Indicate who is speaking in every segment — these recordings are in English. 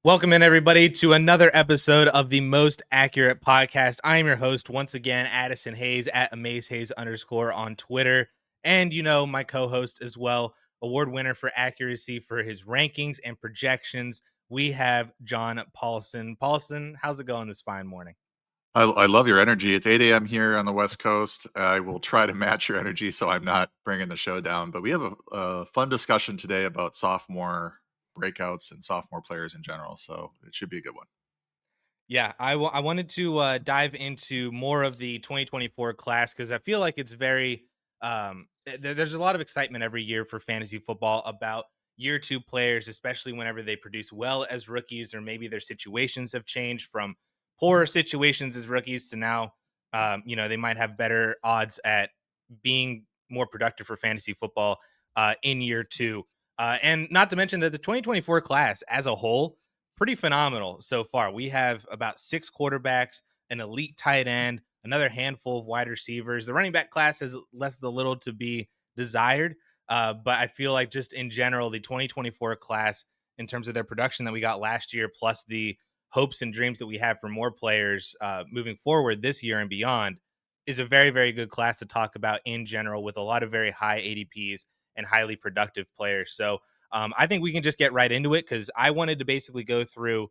Speaker 1: Welcome in, everybody, to another episode of the Most Accurate Podcast. I am your host, once again, Addison Hayes at AmazeHayes_ on Twitter. And, my co-host as well, award winner for accuracy for his rankings and projections. We have John Paulson. Paulson, how's it going this fine morning?
Speaker 2: I love your energy. It's 8 a.m. here on the West Coast. I will try to match your energy so I'm not bringing the show down. But we have a fun discussion today about sophomore breakouts and sophomore players in general. So it should be a good one.
Speaker 1: Yeah, I wanted to dive into more of the 2024 class because I feel like it's very there's a lot of excitement every year for fantasy football about year two players, especially whenever they produce well as rookies or maybe their situations have changed from poor situations as rookies to now they might have better odds at being more productive for fantasy football in year two. And not to mention that the 2024 class as a whole pretty phenomenal so far. We have about 6 quarterbacks, an elite tight end, another handful of wide receivers. The running back class has left a little to be desired, but I feel like just in general, the 2024 class, in terms of their production that we got last year, plus the hopes and dreams that we have for more players moving forward this year and beyond, is a very, very good class to talk about in general with a lot of very high ADPs and highly productive players. So I think we can just get right into it because I wanted to basically go through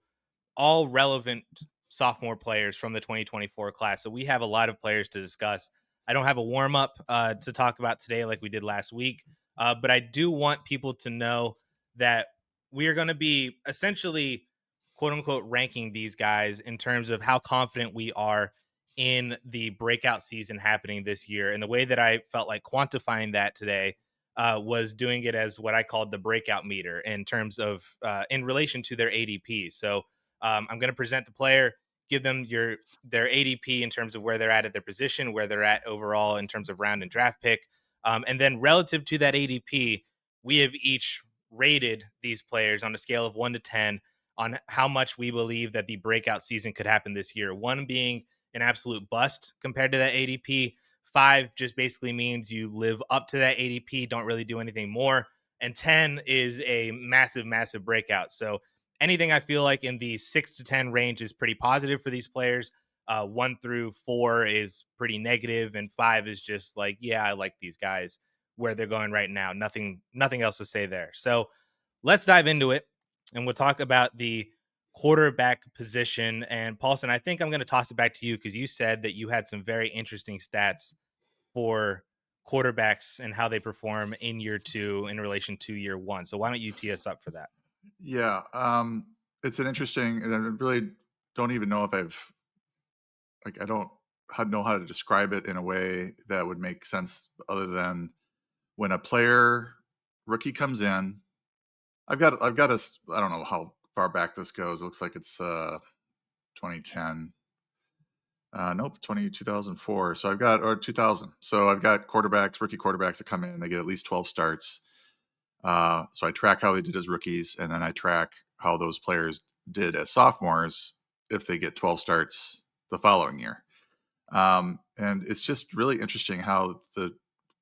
Speaker 1: all relevant sophomore players from the 2024 class. So we have a lot of players to discuss. I don't have a warm up to talk about today like we did last week, but I do want people to know that we are going to be essentially, quote unquote, ranking these guys in terms of how confident we are in the breakout season happening this year. And the way that I felt like quantifying that today was doing it as what I called the breakout meter in terms of in relation to their ADP. So I'm going to present the player, give them their ADP in terms of where they're at their position, where they're at overall in terms of round and draft pick, and then relative to that ADP, we have each rated these players on a scale of 1 to 10 on how much we believe that the breakout season could happen this year. 1 being an absolute bust compared to that ADP. 5 just basically means you live up to that ADP, don't really do anything more. And 10 is a massive, massive breakout. So anything I feel like in the 6 to 10 range is pretty positive for these players. 1 through 4 is pretty negative, and 5 is just like, yeah, I like these guys where they're going right now. Nothing else to say there. So let's dive into it, and we'll talk about the quarterback position. And Paulson, I think I'm going to toss it back to you because you said that you had some very interesting stats for quarterbacks and how they perform in year two in relation to year one. So why don't you tee us up for that?
Speaker 2: Yeah, it's an interesting, and I really don't even know if I don't know how to describe it in a way that would make sense other than when a rookie comes in. I've got I don't know how far back this goes. It looks like it's 2010. Nope, 2004. So I've got, or 2000. So I've got rookie quarterbacks that come in. They get at least 12 starts. So I track how they did as rookies, and then I track how those players did as sophomores if they get 12 starts the following year. And it's just really interesting how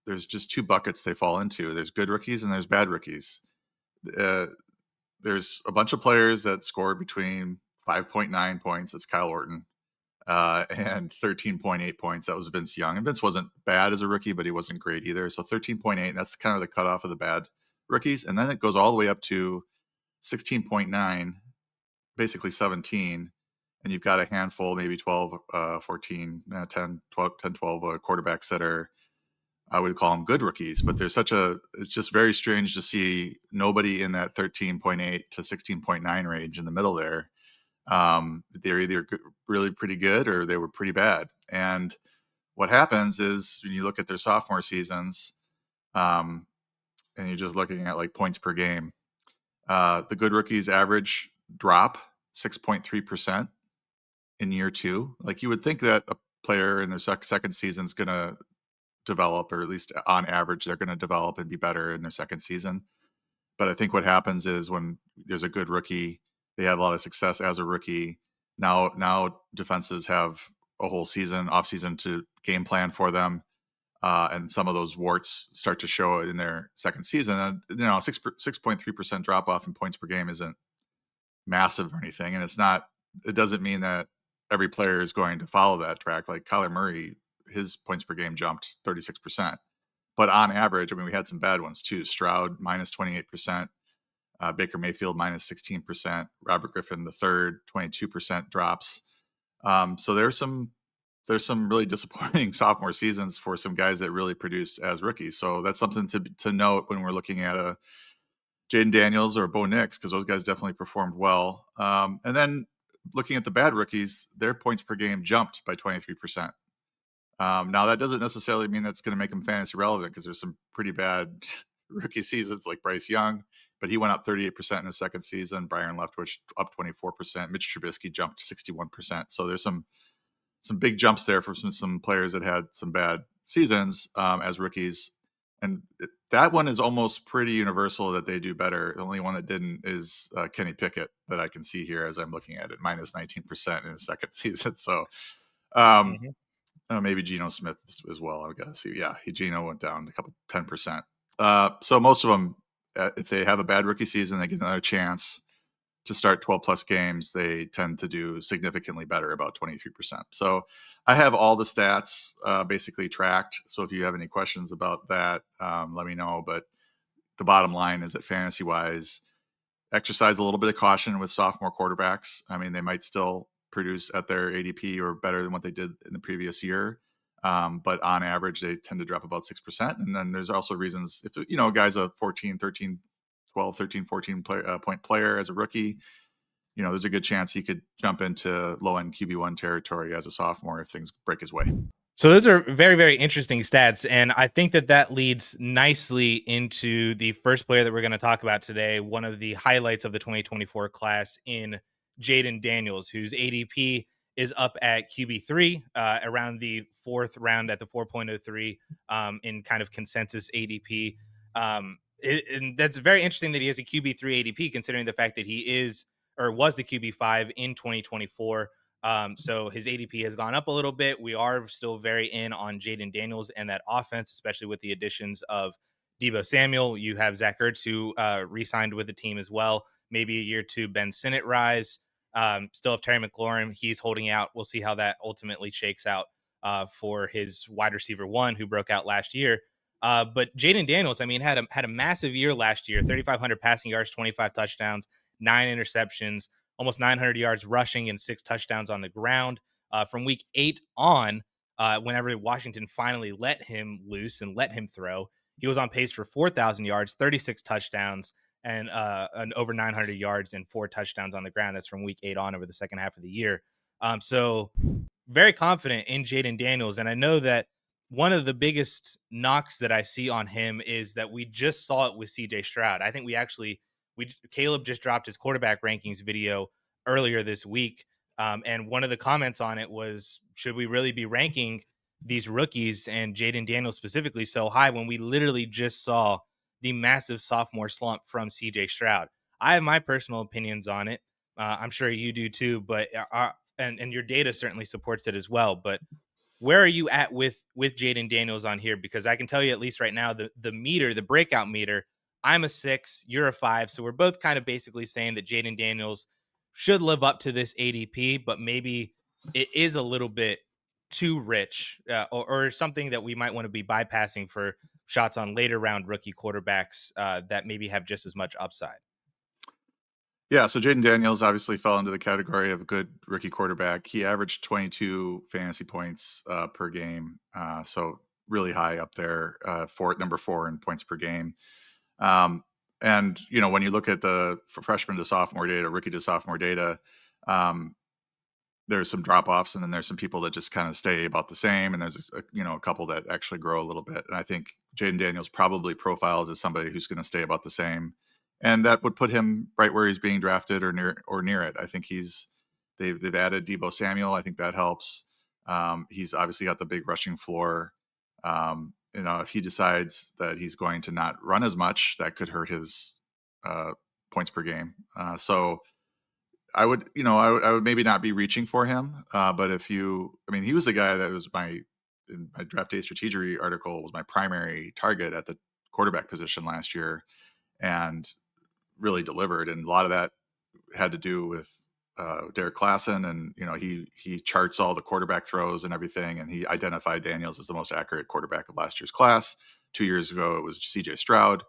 Speaker 2: there's just 2 buckets they fall into. There's good rookies and there's bad rookies. Uh, there's a bunch of players that scored between 5.9 points. That's Kyle Orton. And 13.8 points. That was Vince Young. And Vince wasn't bad as a rookie, but he wasn't great either. So 13.8, that's kind of the cutoff of the bad rookies. And then it goes all the way up to 16.9, basically 17. And you've got a handful, maybe 12, 14, 10, 12, 10, 12 quarterbacks that are, I would call them good rookies. But it's just very strange to see nobody in that 13.8 to 16.9 range in the middle there. They're either really pretty good or they were pretty bad. And what happens is when you look at their sophomore seasons, and you're just looking at like points per game, the good rookies average drop 6.3% in year 2. Like you would think that a player in their second season is going to develop, or at least on average, they're going to develop and be better in their second season. But I think what happens is when there's a good rookie, they had a lot of success as a rookie. Now defenses have a whole off season to game plan for them. And some of those warts start to show in their second season. And 6.3% drop off in points per game isn't massive or anything, and it doesn't mean that every player is going to follow that track. Like Kyler Murray, his points per game jumped 36%. But on average, I mean, we had some bad ones too. Stroud minus 28%, Baker Mayfield minus 16%, Robert Griffin the third 22% drops. So there's some really disappointing sophomore seasons for some guys that really produced as rookies. So that's something to note when we're looking at a Jaden Daniels or Bo Nix, because those guys definitely performed well. And then looking at the bad rookies, their points per game jumped by 23%. Now that doesn't necessarily mean that's going to make them fantasy relevant, because there's some pretty bad rookie seasons like Bryce Young, but he went up 38% in his second season. Byron Leftwich up 24%. Mitch Trubisky jumped 61%. So there's some big jumps there from some players that had some bad seasons as rookies. And that one is almost pretty universal that they do better. The only one that didn't is Kenny Pickett, that I can see here as I'm looking at it, minus 19% in his second season. So um,
Speaker 1: Mhm.
Speaker 2: maybe Geno Smith as well, I guess. Yeah, Geno went down a couple 10%. So most of them, if they have a bad rookie season, they get another chance to start 12 plus games. They tend to do significantly better, about 23%. So I have all the stats basically tracked. So if you have any questions about that, let me know. But the bottom line is that fantasy wise, exercise a little bit of caution with sophomore quarterbacks. I mean, they might still produce at their ADP or better than what they did in the previous year. But on average, they tend to drop about 6%. And then there's also reasons if, a guy's a 14, 13, 12, 13, 14 point player as a rookie, there's a good chance he could jump into low end QB1 territory as a sophomore if things break his way.
Speaker 1: So those are very, very interesting stats, and I think that leads nicely into the first player that we're going to talk about today. One of the highlights of the 2024 class in Jaden Daniels, whose ADP is up at QB3, around the fourth round at the 4.03 in kind of consensus ADP. And that's very interesting that he has a QB3 ADP, considering the fact that he is or was the QB5 in 2024. So his ADP has gone up a little bit. We are still very in on Jaden Daniels and that offense, especially with the additions of Debo Samuel. You have Zach Ertz, who re-signed with the team as well. Maybe a year two Ben Sinnott rise. Still have Terry McLaurin. He's holding out. We'll see how that ultimately shakes out for his wide receiver one, who broke out last year. But Jaden Daniels, I mean, had a massive year last year. 3,500 passing yards, 25 touchdowns, 9 interceptions, almost 900 yards rushing and 6 touchdowns on the ground. From week 8 on, whenever Washington finally let him loose and let him throw, he was on pace for 4,000 yards, 36 touchdowns, and over 900 yards and 4 touchdowns on the ground. That's from week 8 on over the second half of the year. So very confident in Jaden Daniels. And I know that one of the biggest knocks that I see on him is that we just saw it with CJ Stroud. I think Caleb just dropped his quarterback rankings video earlier this week. And one of the comments on it was, should we really be ranking these rookies and Jaden Daniels specifically so high when we literally just saw the massive sophomore slump from CJ Stroud? I have my personal opinions on it. I'm sure you do too, but and your data certainly supports it as well. But where are you at with Jaden Daniels on here? Because I can tell you at least right now, the meter, the breakout meter, I'm a 6, you're a 5. So we're both kind of basically saying that Jaden Daniels should live up to this ADP, but maybe it is a little bit too rich, or something that we might want to be bypassing for shots on later round rookie quarterbacks that maybe have just as much upside.
Speaker 2: Yeah, so Jaden Daniels obviously fell into the category of a good rookie quarterback. He averaged 22 fantasy points per game, so really high up there, for number 4 in points per game. Um, and when you look at the freshman to sophomore data, rookie to sophomore data, um, there's some drop offs, and then there's some people that just kind of stay about the same, and there's a couple that actually grow a little bit. And I think Jaden Daniels probably profiles as somebody who's going to stay about the same, and that would put him right where he's being drafted or near it. I think they've added Debo Samuel. I think that helps. He's obviously got the big rushing floor. If he decides that he's going to not run as much, that could hurt his points per game. So I would maybe not be reaching for him. But he was the guy that was in my draft day strategy article, was my primary target at the quarterback position last year, and really delivered. And a lot of that had to do with Derek Klassen, and he charts all the quarterback throws and everything, and he identified Daniels as the most accurate quarterback of last year's class. 2 years ago, it was C.J. Stroud.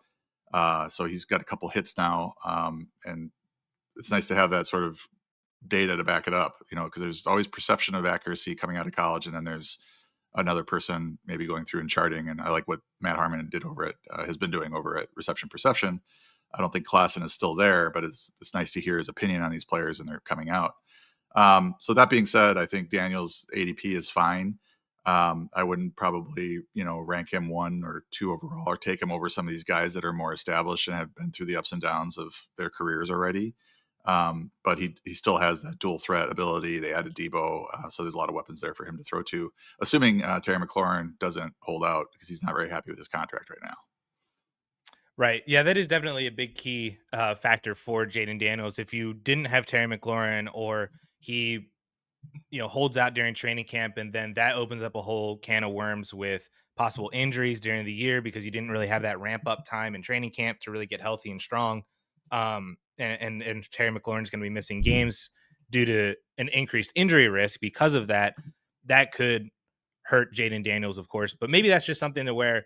Speaker 2: So he's got a couple hits now, and it's nice to have that sort of data to back it up. Because there's always perception of accuracy coming out of college, and then there's another person maybe going through and charting. And I like what Matt Harmon did over at has been doing over at Reception Perception. I don't think Klassen is still there, but it's nice to hear his opinion on these players and they're coming out. So that being said, I think Daniel's ADP is fine. I wouldn't probably rank him 1 or 2 overall, or take him over some of these guys that are more established and have been through the ups and downs of their careers already. But he still has that dual threat ability. They added Debo, so there's a lot of weapons there for him to throw to, assuming Terry McLaurin doesn't hold out, because he's not very happy with his contract right now.
Speaker 1: Right. Yeah, that is definitely a big key factor for Jaden Daniels. If you didn't have Terry McLaurin, or he holds out during training camp, and then that opens up a whole can of worms with possible injuries during the year because you didn't really have that ramp up time in training camp to really get healthy and strong. And Terry McLaurin is going to be missing games due to an increased injury risk. Because of that, that could hurt Jaden Daniels, of course. But maybe that's just something to where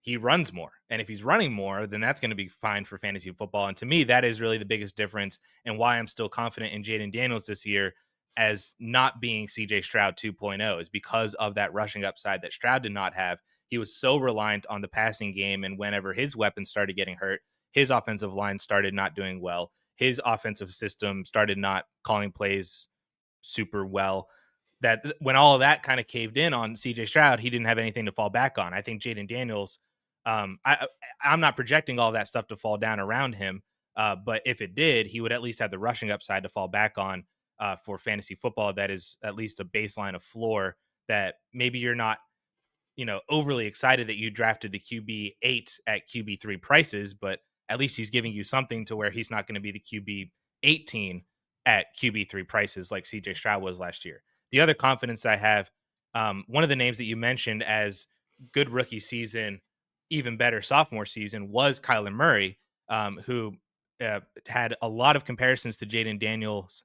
Speaker 1: he runs more. And if he's running more, then that's going to be fine for fantasy football. And to me, that is really the biggest difference, and why I'm still confident in Jaden Daniels this year as not being CJ Stroud 2.0, is because of that rushing upside that Stroud did not have. He was so reliant on the passing game. And whenever his weapons started getting hurt, his offensive line started not doing well. His offensive system started not calling plays super well. That when all of that kind of caved in on CJ Stroud, he didn't have anything to fall back on. I think Jaden Daniels, I'm not projecting all that stuff to fall down around him, but if it did, he would at least have the rushing upside to fall back on for fantasy football. That is at least a baseline of floor that maybe you're not overly excited that you drafted the QB 8 at QB 3 prices, but at least he's giving you something to where he's not going to be the QB 18 at QB 3 prices like CJ Stroud was last year. The other confidence I have, one of the names that you mentioned as good rookie season, even better sophomore season, was Kyler Murray, who had a lot of comparisons to Jaden Daniels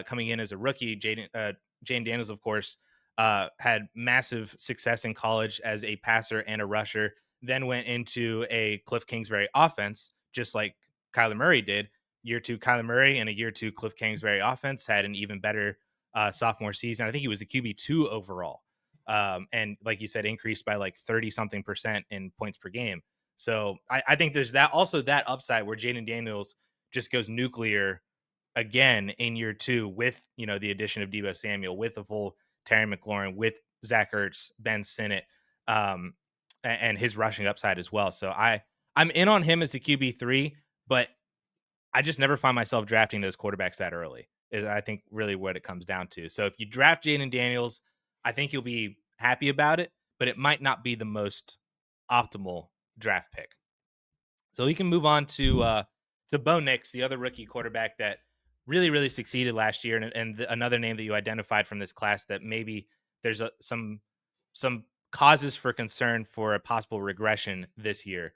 Speaker 1: coming in as a rookie. Jaden Daniels, of course, had massive success in college as a passer and a rusher, then went into a Cliff Kingsbury offense, just like Kyler Murray did. Year 2, Kyler Murray, and a year 2, Cliff Kingsbury offense had an even better sophomore season. I think he was the QB 2 overall. And like you said, increased by like 30 something percent in points per game. So I think there's that also that upside where Jaden Daniels just goes nuclear again in year 2 with the addition of Debo Samuel, with the full Terry McLaurin, with Zach Ertz, Ben Sinnott, and his rushing upside as well. So I'm in on him as a QB 3, but I just never find myself drafting those quarterbacks that early. Is I think really what it comes down to. So if you draft Jaden Daniels, I think you'll be happy about it, but it might not be the most optimal draft pick. So we can move on to Bo Nix, the other rookie quarterback that really succeeded last year, and another name that you identified from this class that maybe there's some causes for concern for a possible regression this year.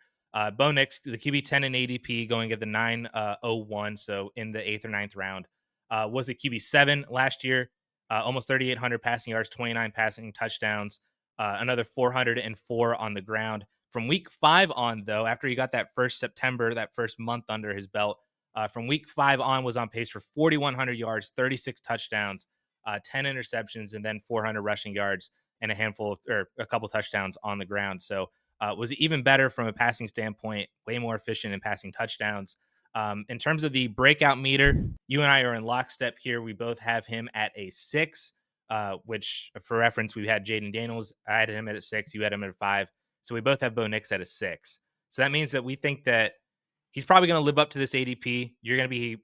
Speaker 1: Bo Nix, the QB 10 in ADP, going at the 901, so in the 8th or 9th round, was the QB 7 last year. Almost 3,800 passing yards, 29 passing touchdowns, another 404 on the ground. From week 5 on, though, after he got that first September, that first month under his belt, from week 5 on was on pace for 4,100 yards, 36 touchdowns, 10 interceptions, and then 400 rushing yards and a couple touchdowns on the ground. So was even better from a passing standpoint, way more efficient in passing touchdowns. In terms of the breakout meter, you and I are in lockstep here. We both have him at a 6, which for reference, we had Jaden Daniels. I had him at a 6. You had him at a 5. So we both have Bo Nix at a 6. So that means that we think that he's probably going to live up to this ADP. You're going to be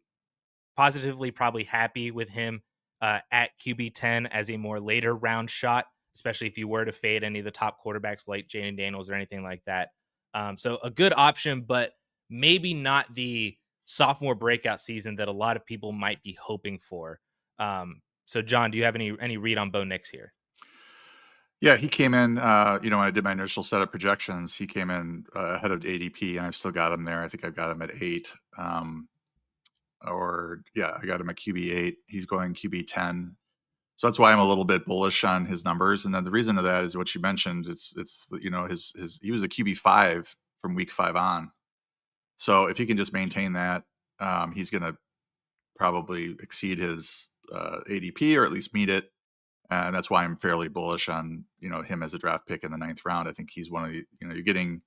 Speaker 1: positively probably happy with him at QB 10 as a more later round shot, especially if you were to fade any of the top quarterbacks like Jaden Daniels or anything like that. So a good option, but maybe not the sophomore breakout season that a lot of people might be hoping for. So John, do you have any read on Bo Nix here?
Speaker 2: Yeah, he came in, when I did my initial set of projections, he came in ahead of ADP, and I've still got him there. I think I've got him at 8. or yeah, I got him at QB8. He's going QB10. So that's why I'm a little bit bullish on his numbers. And then the reason of that is what you mentioned. It's his he was a QB5 from week 5 on. So if he can just maintain that, he's going to probably exceed his ADP or at least meet it. And that's why I'm fairly bullish on him as a draft pick in the ninth round. I think he's one of the you're getting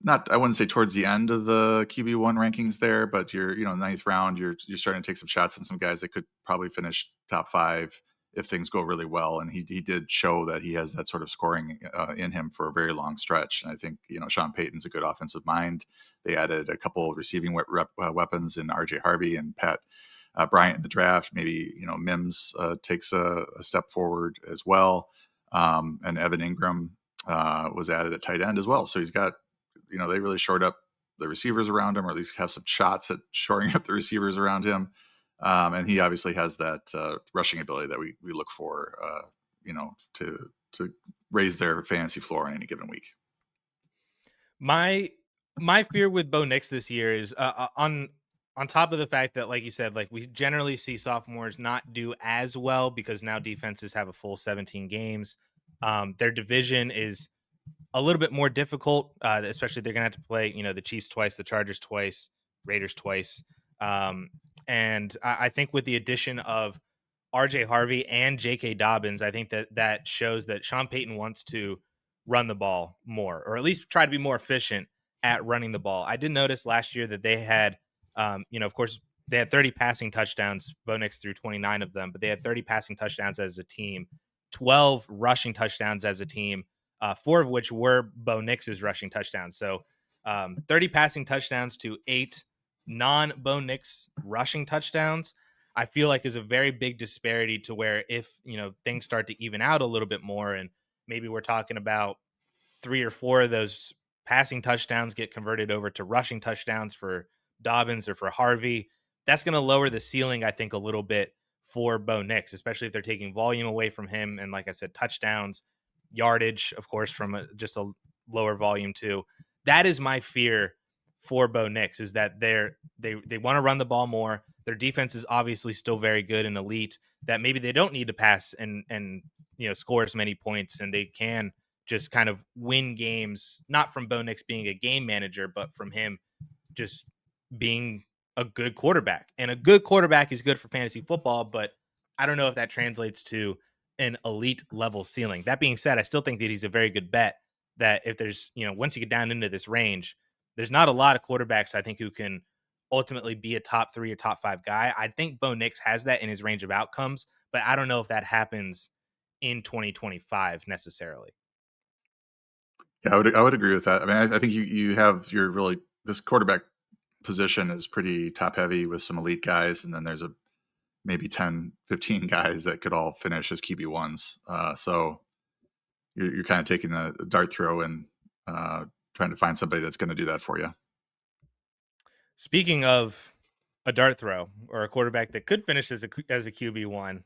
Speaker 2: not I wouldn't say towards the end of the QB1 rankings there, but you're ninth round. You're starting to take some shots on some guys that could probably finish top 5 if things go really well. And he did show that he has that sort of scoring in him for a very long stretch. And I think Sean Payton's a good offensive mind. They added a couple of receiving weapons in R.J. Harvey and Pat Bryant in the draft. Maybe Mims takes a step forward as well, and Evan Ingram was added at tight end as well. So he's got they really shored up the receivers around him, or at least have some shots at shoring up the receivers around him. And he obviously has that rushing ability that we look for, to raise their fantasy floor on any given week.
Speaker 1: My my fear with Bo Nix this year is on top of the fact that, like you said, like we generally see sophomores not do as well because now defenses have a full 17 games. Their division is a little bit more difficult, especially they're going to have to play, the Chiefs twice, the Chargers twice, Raiders twice. Um, and I think with the addition of RJ Harvey and JK Dobbins, I think that shows that Sean Payton wants to run the ball more, or at least try to be more efficient at running the ball. I did notice last year that they had, of course, they had 30 passing touchdowns. Bo Nix threw 29 of them, but they had 30 passing touchdowns as a team, 12 rushing touchdowns as a team, 4 of which were Bo Nix's rushing touchdowns. So 30 passing touchdowns to 8 non-Bo Nix rushing touchdowns, I feel like is a very big disparity to where if, things start to even out a little bit more and maybe we're talking about 3 or 4 of those passing touchdowns get converted over to rushing touchdowns for Dobbins or for Harvey, that's going to lower the ceiling, I think, a little bit for Bo Nix, especially if they're taking volume away from him. And like I said, touchdowns, yardage, of course, from just a lower volume too. That is my fear for Bo Nix, is that they want to run the ball more. Their defense is obviously still very good and elite. That maybe they don't need to pass and score as many points, and they can just kind of win games, not from Bo Nix being a game manager, but from him just being a good quarterback. And a good quarterback is good for fantasy football, but I don't know if that translates to an elite level ceiling. That being said, I still think that he's a very good bet. That if there's, once you get down into this range, there's not a lot of quarterbacks I think who can ultimately be a top 3 or top 5 guy. I think Bo Nix has that in his range of outcomes, but I don't know if that happens in 2025 necessarily.
Speaker 2: Yeah, I would agree with that. I mean, I think you have your really this quarterback position is pretty top heavy with some elite guys, and then there's a maybe 10, 15 guys that could all finish as QB1s. So you're kind of taking a dart throw and trying to find somebody that's going to do that for you.
Speaker 1: Speaking of a dart throw or a quarterback that could finish as a QB1,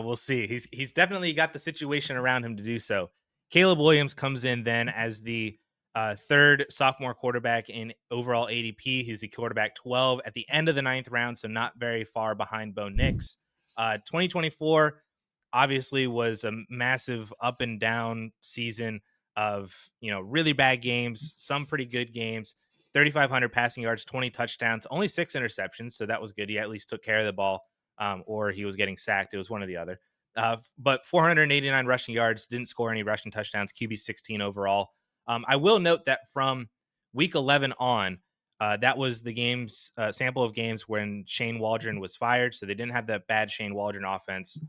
Speaker 1: we'll see. He's definitely got the situation around him to do so. Caleb Williams comes in then as the third sophomore quarterback in overall ADP. He's the quarterback 12 at the end of the ninth round, so not very far behind Bo Nix. 2024 obviously was a massive up and down season of really bad games, some pretty good games. 3,500 passing yards, 20 touchdowns, only 6 interceptions, so that was good. He at least took care of the ball, or he was getting sacked. It was one or the other. But 489 rushing yards, didn't score any rushing touchdowns, QB 16 overall. I will note that from week 11 on, that was the game's sample of games when Shane Waldron was fired. So they didn't have that bad Shane Waldron offense.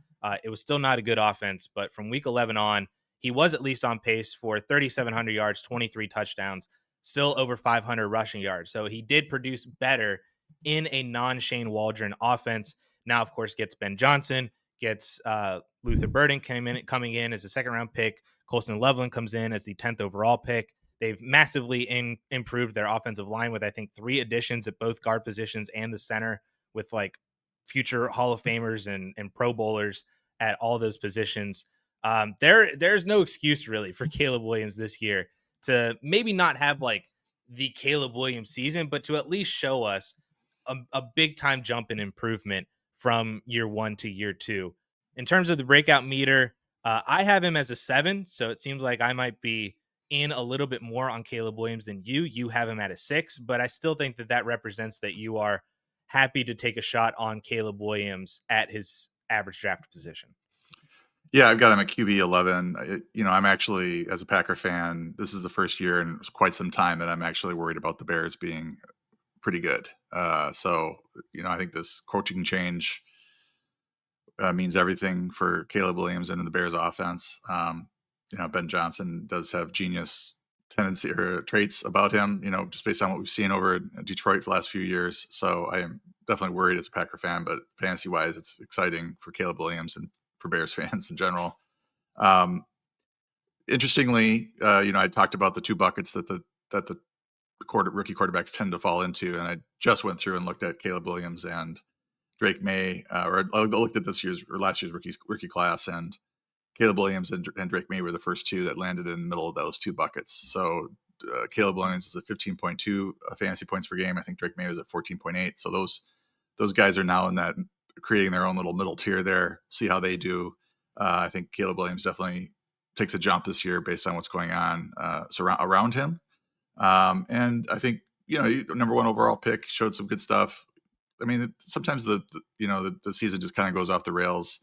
Speaker 1: It was still not a good offense, but from week 11 on, he was at least on pace for 3,700 yards, 23 touchdowns, still over 500 rushing yards. So he did produce better in a non-Shane Waldron offense. Now, of course, gets Ben Johnson, gets Luther Burden coming in as a second-round pick. Colston Loveland comes in as the 10th overall pick. They've massively improved their offensive line with, I think, 3 additions at both guard positions and the center, with like future Hall of Famers and Pro Bowlers at all those positions. There's no excuse really for Caleb Williams this year to maybe not have like the Caleb Williams season, but to at least show us a big time jump in improvement from year one to year two. In terms of the breakout meter, I have him as a 7, so it seems like I might be in a little bit more on Caleb Williams than you. You have him at a 6, but I still think that that represents that you are happy to take a shot on Caleb Williams at his average draft position.
Speaker 2: Yeah, I've got him at QB 11. I'm actually, as a Packer fan, this is the first year in quite some time that I'm actually worried about the Bears being pretty good. I think this coaching change means everything for Caleb Williams and the Bears offense. Ben Johnson does have genius tendency or traits about him, just based on what we've seen over in Detroit for the last few years. So I am definitely worried as a Packer fan, but fantasy wise, it's exciting for Caleb Williams and for Bears fans in general. Um, Interestingly, I talked about the two buckets that the rookie quarterbacks tend to fall into, and I just went through and looked at Caleb Williams and Drake May, or I looked at this year's or last year's rookie class, and Caleb Williams and Drake May were the first two that landed in the middle of those two buckets. So Caleb Williams is at 15.2 fantasy points per game. I think Drake May was at 14.8. So those guys are now in that, creating their own little middle tier there. See how they do. I think Caleb Williams definitely takes a jump this year based on what's going on around him. And I think number one overall pick, showed some good stuff. I mean, sometimes the season just kind of goes off the rails.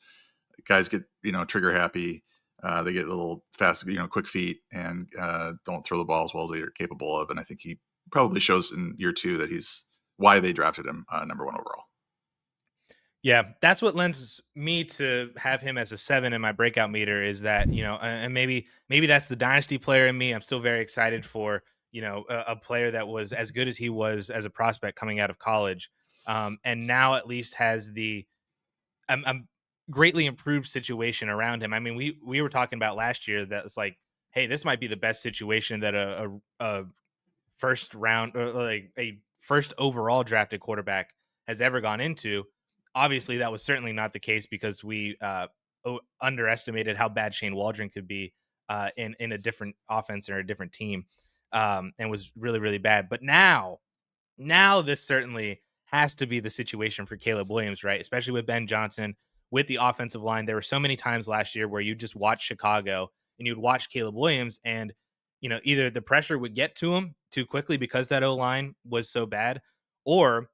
Speaker 2: Guys get trigger happy. They get a little fast, quick feet, and don't throw the ball as well as they are capable of. And I think he probably shows in year two that he's why they drafted him number one overall.
Speaker 1: Yeah, that's what lends me to have him as a 7 in my breakout meter is that, and maybe that's the dynasty player in me. I'm still very excited for, a player that was as good as he was as a prospect coming out of college. And now at least has the greatly improved situation around him. I mean, we were talking about last year that it's like, hey, this might be the best situation that a first round or like a first overall drafted quarterback has ever gone into. Obviously, that was certainly not the case because we underestimated how bad Shane Waldron could be in a different offense or a different team, and was really really bad. But now this certainly has to be the situation for Caleb Williams, right? Especially with Ben Johnson, with the offensive line. There were so many times last year where you just watch Chicago and you'd watch Caleb Williams and either the pressure would get to him too quickly because that O line was so bad, or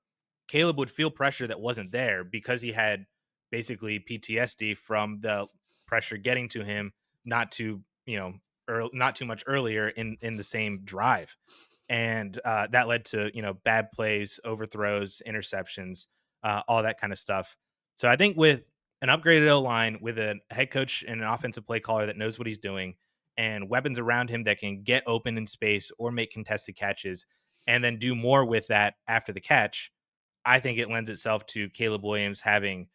Speaker 1: Caleb would feel pressure that wasn't there because he had basically PTSD from the pressure getting to him not too, not too much earlier in the same drive, and that led to bad plays, overthrows, interceptions, all that kind of stuff. So I think with an upgraded O line, with a head coach and an offensive play caller that knows what he's doing, and weapons around him that can get open in space or make contested catches, and then do more with that after the catch, I think it lends itself to Caleb Williams having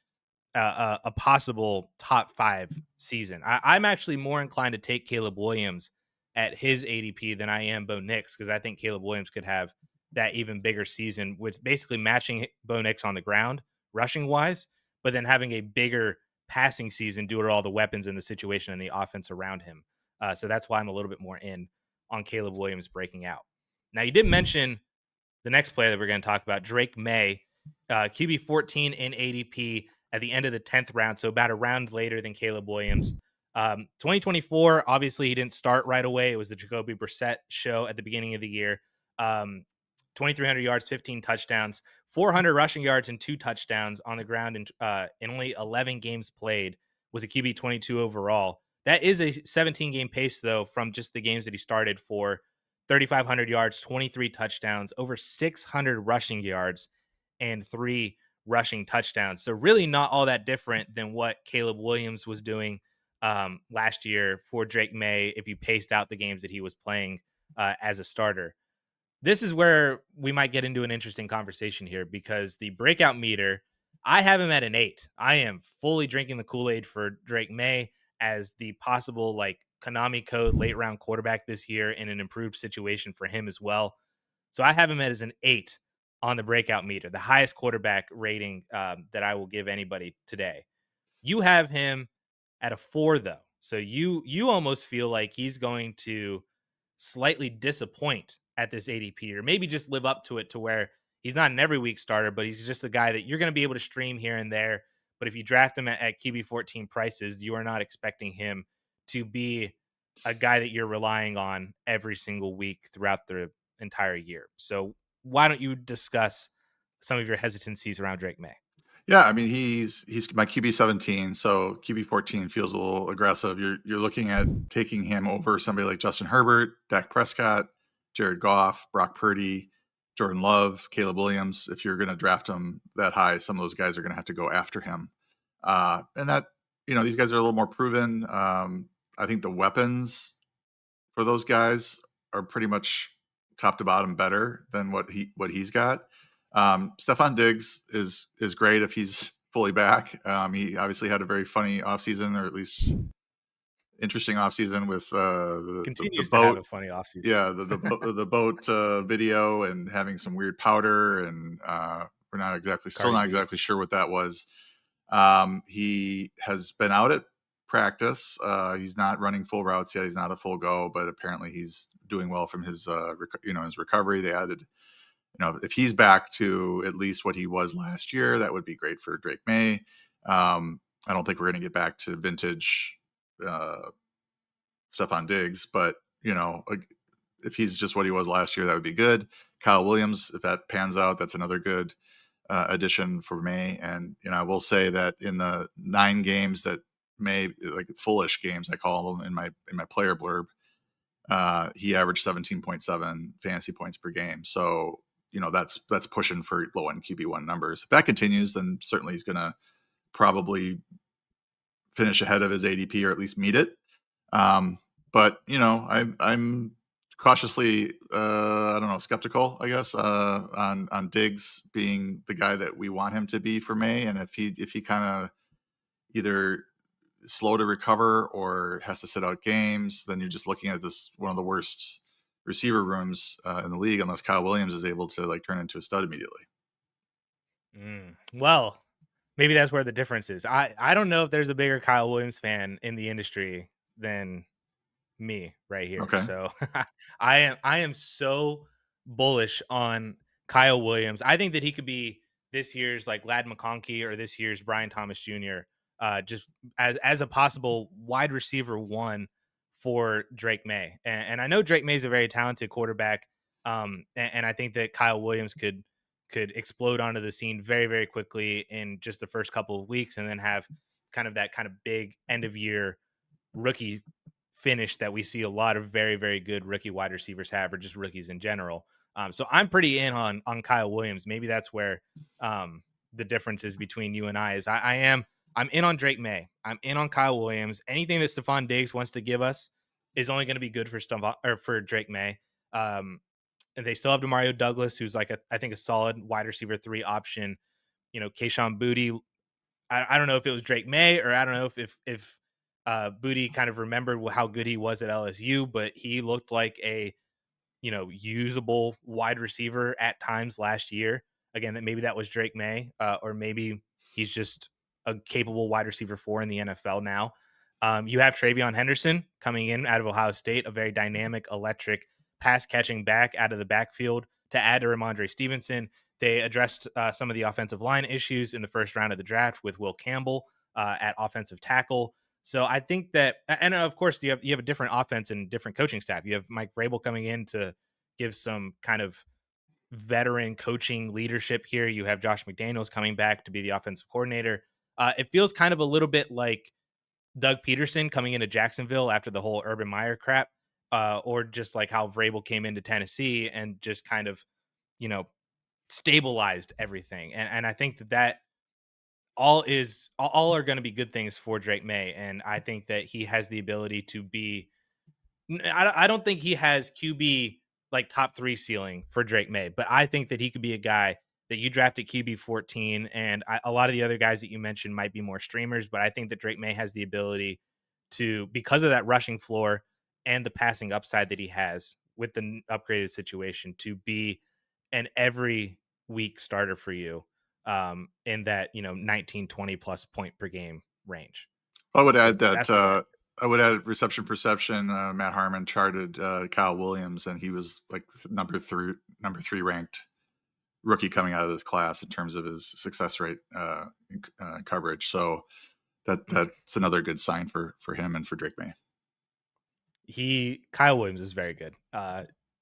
Speaker 1: a possible top 5 season. I'm actually more inclined to take Caleb Williams at his ADP than I am Bo Nix because I think Caleb Williams could have that even bigger season with basically matching Bo Nix on the ground, rushing wise, but then having a bigger passing season due to all the weapons and the situation and the offense around him. So that's why I'm a little bit more in on Caleb Williams breaking out. Now, you did mention the next player that we're going to talk about, Drake May, QB 14 in ADP at the end of the 10th round, so about a round later than Caleb Williams. 2024, obviously, he didn't start right away. It was the Jacoby Brissett show at the beginning of the year. 2,300 yards, 15 touchdowns, 400 rushing yards, and 2 touchdowns on the ground in only 11 games played. Was a QB 22 overall. That is a 17 game pace, though, from just the games that he started for 3,500 yards, 23 touchdowns, over 600 rushing yards, and 3 rushing touchdowns. So really not all that different than what Caleb Williams was doing last year for Drake May if you paced out the games that he was playing as a starter. This is where we might get into an interesting conversation here because the breakout meter, I have him at an 8. I am fully drinking the Kool-Aid for Drake May as the possible like Konami code late round quarterback this year in an improved situation for him as well. So I have him as an 8 on the breakout meter, the highest quarterback rating that I will give anybody today. You have him at a 4 though. So you almost feel like he's going to slightly disappoint at this ADP or maybe just live up to it to where he's not an every week starter, but he's just a guy that you're going to be able to stream here and there. But if you draft him at QB 14 prices, you are not expecting him to be a guy that you're relying on every single week throughout the entire year. So why don't you discuss some of your hesitancies around Drake May?
Speaker 2: Yeah, I mean, he's my QB 17, so QB 14 feels a little aggressive. You're looking at taking him over somebody like Justin Herbert, Dak Prescott, Jared Goff, Brock Purdy, Jordan Love, Caleb Williams. If you're going to draft him that high, some of those guys are going to have to go after him. And that, these guys are a little more proven. I think the weapons for those guys are pretty much top to bottom better than what he's got. Stephon Diggs is great if he's fully back. He obviously had a very funny offseason, or at least interesting offseason with the
Speaker 1: Continues to have
Speaker 2: boat.
Speaker 1: a funny offseason.
Speaker 2: Yeah, the boat video and having some weird powder, and we're still
Speaker 1: Cardi
Speaker 2: not
Speaker 1: B.
Speaker 2: exactly sure what that was. He has been out at practice. He's not running full routes yet. He's not a full go, but apparently he's doing well from his his recovery. They added, if he's back to at least what he was last year, that would be great for Drake May. I don't think we're going to get back to vintage uh, Stephon Diggs, but if he's just what he was last year, that would be good. Kyle Williams, if that pans out, that's another good addition for May. And I will say that in the 9 games that May, like foolish games, I call them in my player blurb, he averaged 17.7 fantasy points per game. So that's pushing for low end QB1 numbers. If that continues, then certainly he's going to probably finish ahead of his ADP or at least meet it. But I'm cautiously, I don't know, skeptical, I guess, on Diggs being the guy that we want him to be for May. And if he kind of either slow to recover or has to sit out games, then you're just looking at this one of the worst receiver rooms in the league, unless Kyle Williams is able to like turn into a stud immediately.
Speaker 1: Well, maybe that's where the difference is. I don't know if there's a bigger Kyle Williams fan in the industry than me right here.
Speaker 2: Okay.
Speaker 1: So I am so bullish on Kyle Williams. I think that he could be this year's like Lad McConkey or this year's Brian Thomas Jr. Just as a possible wide receiver one for Drake May. And I know Drake May is a very talented quarterback. And I think that Kyle Williams could explode onto the scene very, very quickly in just the first couple of weeks and then have that kind of big end of year rookie finish that we see a lot of very, very good rookie wide receivers have, or just rookies in general. So I'm pretty in on Kyle Williams. Maybe that's where the difference is between you and I. I'm in on Drake May. I'm in on Kyle Williams. Anything that Stephon Diggs wants to give us is only going to be good for Drake May. And they still have Demario Douglas, who's like I think a solid wide receiver 3 option. Kayshon Boutte. I don't know if it was Drake May, or I don't know if Booty kind of remembered how good he was at LSU, but he looked like a usable wide receiver at times last year. Again, that was Drake May, or maybe he's just a capable wide receiver 4 in the NFL now. You have Travion Henderson coming in out of Ohio State, a very dynamic, electric pass catching back out of the backfield to add to Ramondre Stevenson. They addressed some of the offensive line issues in the first round of the draft with Will Campbell at offensive tackle. So I think that, and of course, you have a different offense and different coaching staff. You have Mike Vrabel coming in to give some kind of veteran coaching leadership here. You have Josh McDaniels coming back to be the offensive coordinator. It feels kind of a little bit like Doug Peterson coming into Jacksonville after the whole Urban Meyer crap, or just like how Vrabel came into Tennessee and just kind of, you know, stabilized everything. And I think that all are going to be good things for Drake May. And I think that he has the ability to be, I don't think he has QB like top 3 ceiling for Drake May, but I think that he could be a guy that you draft at QB 14. And a lot of the other guys that you mentioned might be more streamers, but I think that Drake May has the ability to, because of that rushing floor and the passing upside that he has with the upgraded situation, to be an every week starter for you in that 19, 20 plus point per game range.
Speaker 2: I would
Speaker 1: So
Speaker 2: add that
Speaker 1: that's where
Speaker 2: I would add reception perception. Matt Harmon charted Kyle Williams, and he was like number three ranked rookie coming out of this class in terms of his success rate coverage. So that's another good sign for him and for Drake May.
Speaker 1: Kyle Williams is very good.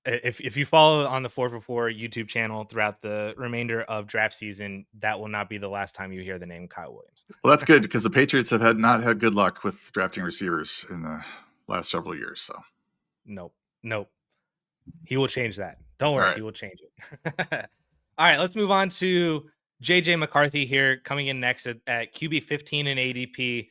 Speaker 1: If you follow on the 4for4 YouTube channel throughout the remainder of draft season, that will not be the last time you hear the name Kyle Williams.
Speaker 2: Well, that's good because the Patriots have not had good luck with drafting receivers in the last several years. So,
Speaker 1: Nope, nope. He will change that. Don't
Speaker 2: all
Speaker 1: worry,
Speaker 2: right.
Speaker 1: he will change it. All right, let's move on to JJ McCarthy here, coming in next at QB 15 and ADP,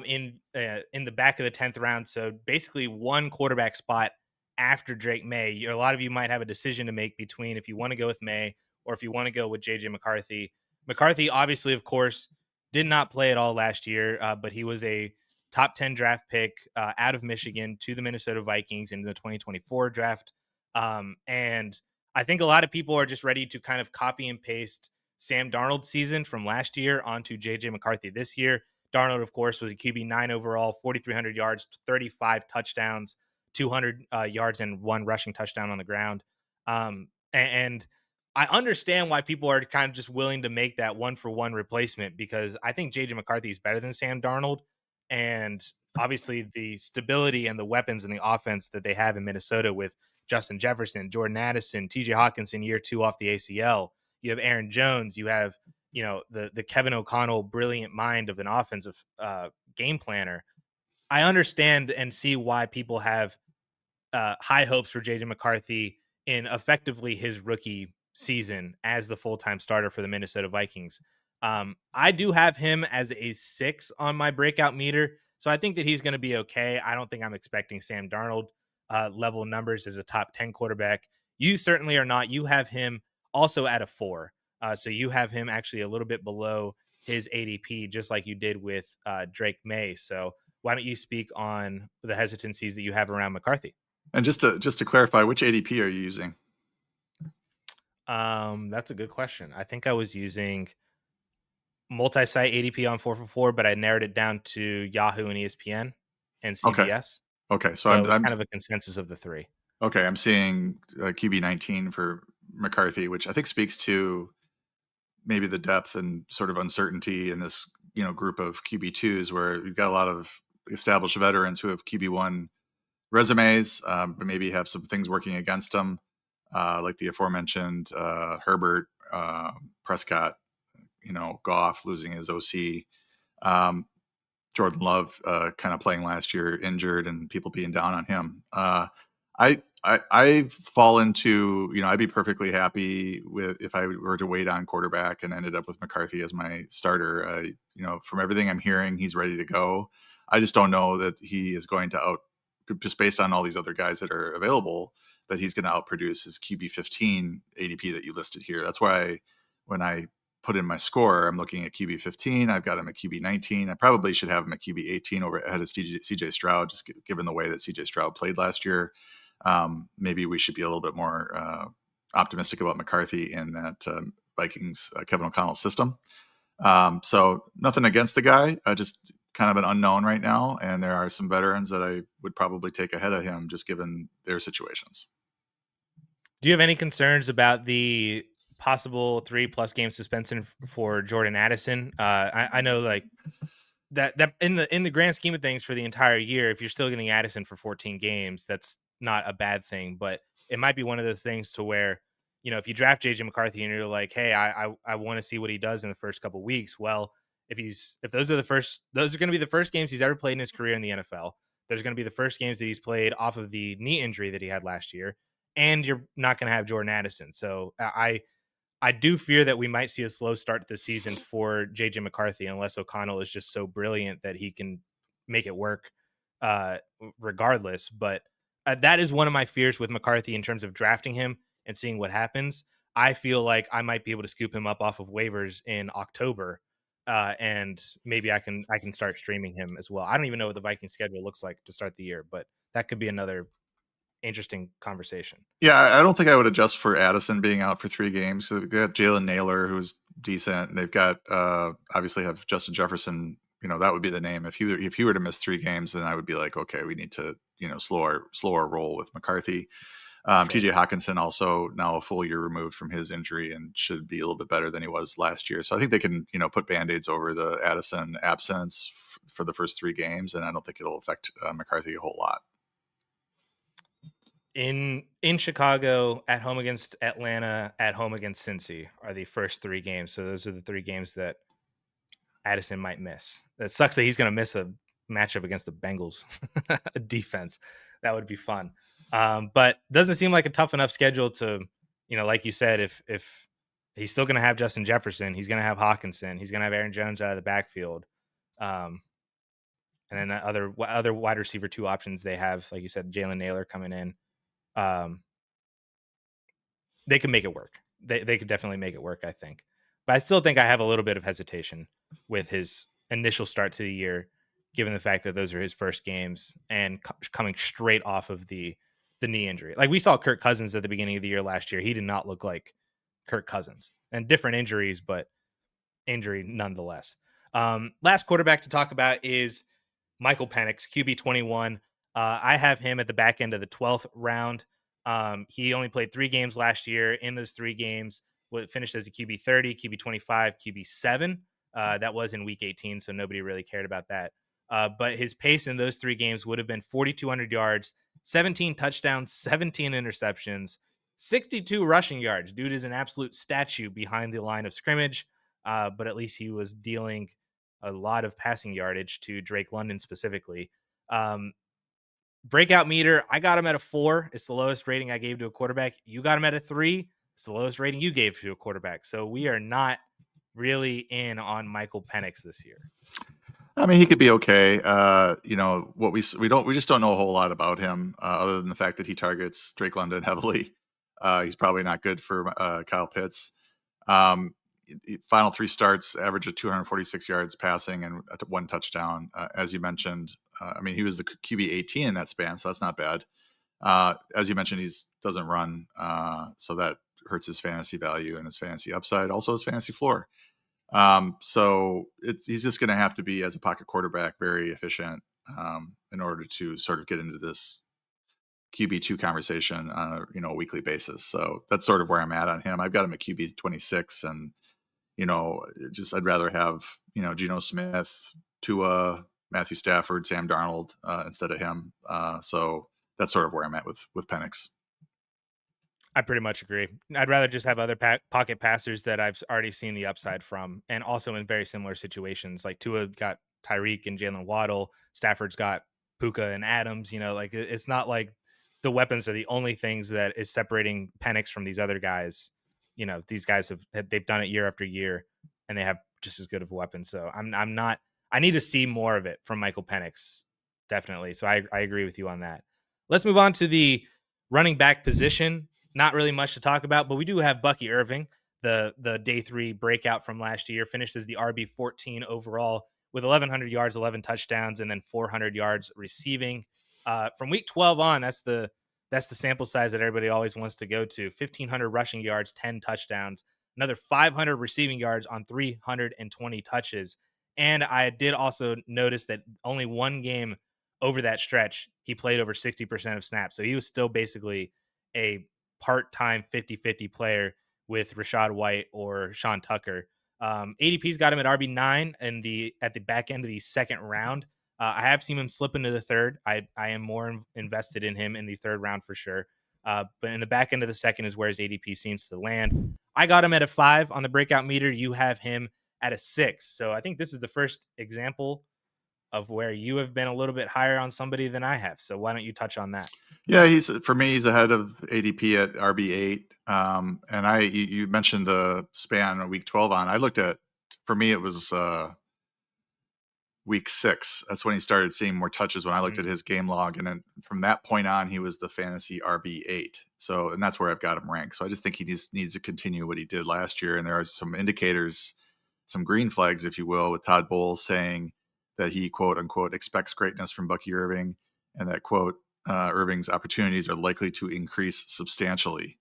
Speaker 1: in the back of the 10th round. So basically, one quarterback spot after Drake May. A lot of you might have a decision to make between if you want to go with May or if you want to go with JJ McCarthy. McCarthy, obviously, of course, did not play at all last year, but he was a top 10 draft pick out of Michigan to the Minnesota Vikings in the 2024 draft. And I think a lot of people are just ready to kind of copy and paste Sam Darnold's season from last year onto JJ McCarthy this year. Darnold, of course, was a QB9 overall, 4,300 yards, 35 touchdowns, 200 yards, and one rushing touchdown on the ground. And I understand why people are kind of just willing to make that one for one replacement, because I think JJ McCarthy is better than Sam Darnold. And obviously, the stability and the weapons and the offense that they have in Minnesota with Justin Jefferson, Jordan Addison, TJ Hawkinson year 2 off the ACL. You have Aaron Jones. You have, the Kevin O'Connell brilliant mind of an offensive game planner. I understand and see why people have high hopes for JJ McCarthy in effectively his rookie season as the full time starter for the Minnesota Vikings. I do have him as a 6 on my breakout meter, so I think that he's going to be okay. I don't think I'm expecting Sam Darnold level numbers as a top 10 quarterback. You certainly are not. You have him also at a 4. So you have him actually a little bit below his ADP, just like you did with Drake May. So why don't you speak on the hesitancies that you have around McCarthy?
Speaker 2: And just to clarify, which ADP are you using?
Speaker 1: That's a good question. I think I was using multi-site ADP on 4for4, but I narrowed it down to Yahoo and ESPN and
Speaker 2: Okay.
Speaker 1: CBS.
Speaker 2: Okay. So
Speaker 1: So it was kind of a consensus of the three.
Speaker 2: okay. I'm seeing QB19 for McCarthy, which I think speaks to maybe the depth and sort of uncertainty in this, group of QB2s where you've got a lot of established veterans who have QB1 resumes, but maybe have some things working against them, like the aforementioned Herbert, Prescott, Goff losing his OC, Jordan Love kind of playing last year injured and people being down on him. I fall into, I'd be perfectly happy with if I were to wait on quarterback and ended up with McCarthy as my starter. From everything I'm hearing, he's ready to go. I just don't know that he is going to just based on all these other guys that are available, that he's going to outproduce his QB 15 ADP that you listed here. That's why when I put in my score, I'm looking at QB 15. I've got him at QB 19. I probably should have him at QB 18 over ahead of CJ Stroud, just given the way that CJ Stroud played last year. Maybe we should be a little bit more optimistic about McCarthy in that Vikings Kevin O'Connell system. So nothing against the guy, just kind of an unknown right now. And there are some veterans that I would probably take ahead of him, just given their situations.
Speaker 1: Do you have any concerns about the possible 3+ game suspension for Jordan Addison? I know, like, that in the grand scheme of things for the entire year, if you're still getting Addison for 14 games, that's not a bad thing. But it might be one of those things to where, if you draft JJ McCarthy and you're like, hey, I want to see what he does in the first couple weeks. Well, if those are going to be the first games he's ever played in his career in the NFL. There's going to be the first games that he's played off of the knee injury that he had last year, and you're not going to have Jordan Addison. So I do fear that we might see a slow start to the season for JJ McCarthy unless O'Connell is just so brilliant that he can make it work regardless. But that is one of my fears with McCarthy in terms of drafting him and seeing what happens. I feel like I might be able to scoop him up off of waivers in October, and maybe I can start streaming him as well. I don't even know what the Viking schedule looks like to start the year, but that could be another interesting conversation.
Speaker 2: Yeah, I don't think I would adjust for Addison being out for 3 games. So they've got Jalen Naylor, who's decent. And they've got obviously have Justin Jefferson. That would be the name. If he were to miss 3 games, then I would be like, okay, we need to slower roll with McCarthy.
Speaker 1: Sure.
Speaker 2: TJ Hawkinson also now a full year removed from his injury and should be a little bit better than he was last year. So I think they can, put band-aids over the Addison absence for the first 3 games, and I don't think it'll affect McCarthy a whole lot.
Speaker 1: In Chicago, at home against Atlanta, at home against Cincy are the first 3 games. So those are the 3 games that Addison might miss. That sucks that he's going to miss a matchup against the Bengals defense. That would be fun. But doesn't seem like a tough enough schedule to, like you said, if he's still going to have Justin Jefferson, he's going to have Hawkinson, he's going to have Aaron Jones out of the backfield, um, and then other wide receiver 2 options they have, like you said, Jalen Naylor coming in. Um, they can make it work. They could definitely make it work, I think. But I still think I have a little bit of hesitation with his initial start to the year, given the fact that those are his first games and coming straight off of the knee injury. Like we saw Kirk Cousins at the beginning of the year last year. He did not look like Kirk Cousins, and different injuries, but injury nonetheless. Last quarterback to talk about is Michael Penix, QB 21. I have him at the back end of the 12th round. He only played 3 games last year. In those 3 games, finished as a QB 30, QB 25, QB 7. That was in week 18, so nobody really cared about that. But his pace in those 3 games would have been 4,200 yards, 17 touchdowns, 17 interceptions, 62 rushing yards. Dude is an absolute statue behind the line of scrimmage, but at least he was dealing a lot of passing yardage to Drake London specifically. Um, Breakout meter, I got him at a 4. It's the lowest rating I gave to a quarterback. You got him at a 3. It's the lowest rating you gave to a quarterback. So we are not really in on Michael Penix this year.
Speaker 2: I mean, he could be okay. What we just don't know a whole lot about him, other than the fact that he targets Drake London heavily. He's probably not good for Kyle Pitts. Um, Final 3 starts, average of 246 yards passing and 1 touchdown. As you mentioned, I mean, he was the QB 18 in that span, so that's not bad. As you mentioned, he doesn't run, so that hurts his fantasy value and his fantasy upside, also his fantasy floor. So he's just going to have to be, as a pocket quarterback, very efficient in order to sort of get into this QB2 conversation on a weekly basis. So that's sort of where I'm at on him. I've got him at QB 26, and just I'd rather have Geno Smith, Tua, Matthew Stafford, Sam Darnold instead of him. So that's sort of where I'm at with Penix.
Speaker 1: I pretty much agree. I'd rather just have other pocket passers that I've already seen the upside from, and also in very similar situations. Like Tua got Tyreek and Jalen Waddle. Stafford's got Puka and Adams. Like it's not like the weapons are the only things that is separating Penix from these other guys. These guys they've done it year after year, and they have just as good of a weapon. So I'm not. I need to see more of it from Michael Penix, definitely. So I agree with you on that. Let's move on to the running back position. Not really much to talk about, but we do have Bucky Irving, the day 3 breakout from last year, finished as the RB14 overall with 1,100 yards, 11 touchdowns, and then 400 yards receiving. From week 12 on, that's the sample size that everybody always wants to go to. 1,500 rushing yards, 10 touchdowns, another 500 receiving yards on 320 touches. And I did also notice that only 1 game over that stretch, he played over 60% of snaps. So he was still basically a part-time 50-50 player with Rashad White or Sean Tucker. ADP's got him at RB9 at the back end of the second round. I have seen him slip into the third. I am more invested in him in the third round for sure. But in the back end of the second is where his ADP seems to land. I got him at a 5 on the breakout meter. You have him at a 6. So I think this is the first example of where you have been a little bit higher on somebody than I have. So why don't you touch on that?
Speaker 2: Yeah, for me, he's ahead of ADP at RB8. And you mentioned the span of week 12 on. I looked at, for me, it was week 6. That's when he started seeing more touches when I looked at his game log. And then from that point on, he was the fantasy RB8. So, and that's where I've got him ranked. So I just think he needs to continue what he did last year. And there are some indicators, some green flags, if you will, with Todd Bowles saying that he, quote unquote, expects greatness from Bucky Irving, and that, quote, Irving's opportunities are likely to increase substantially.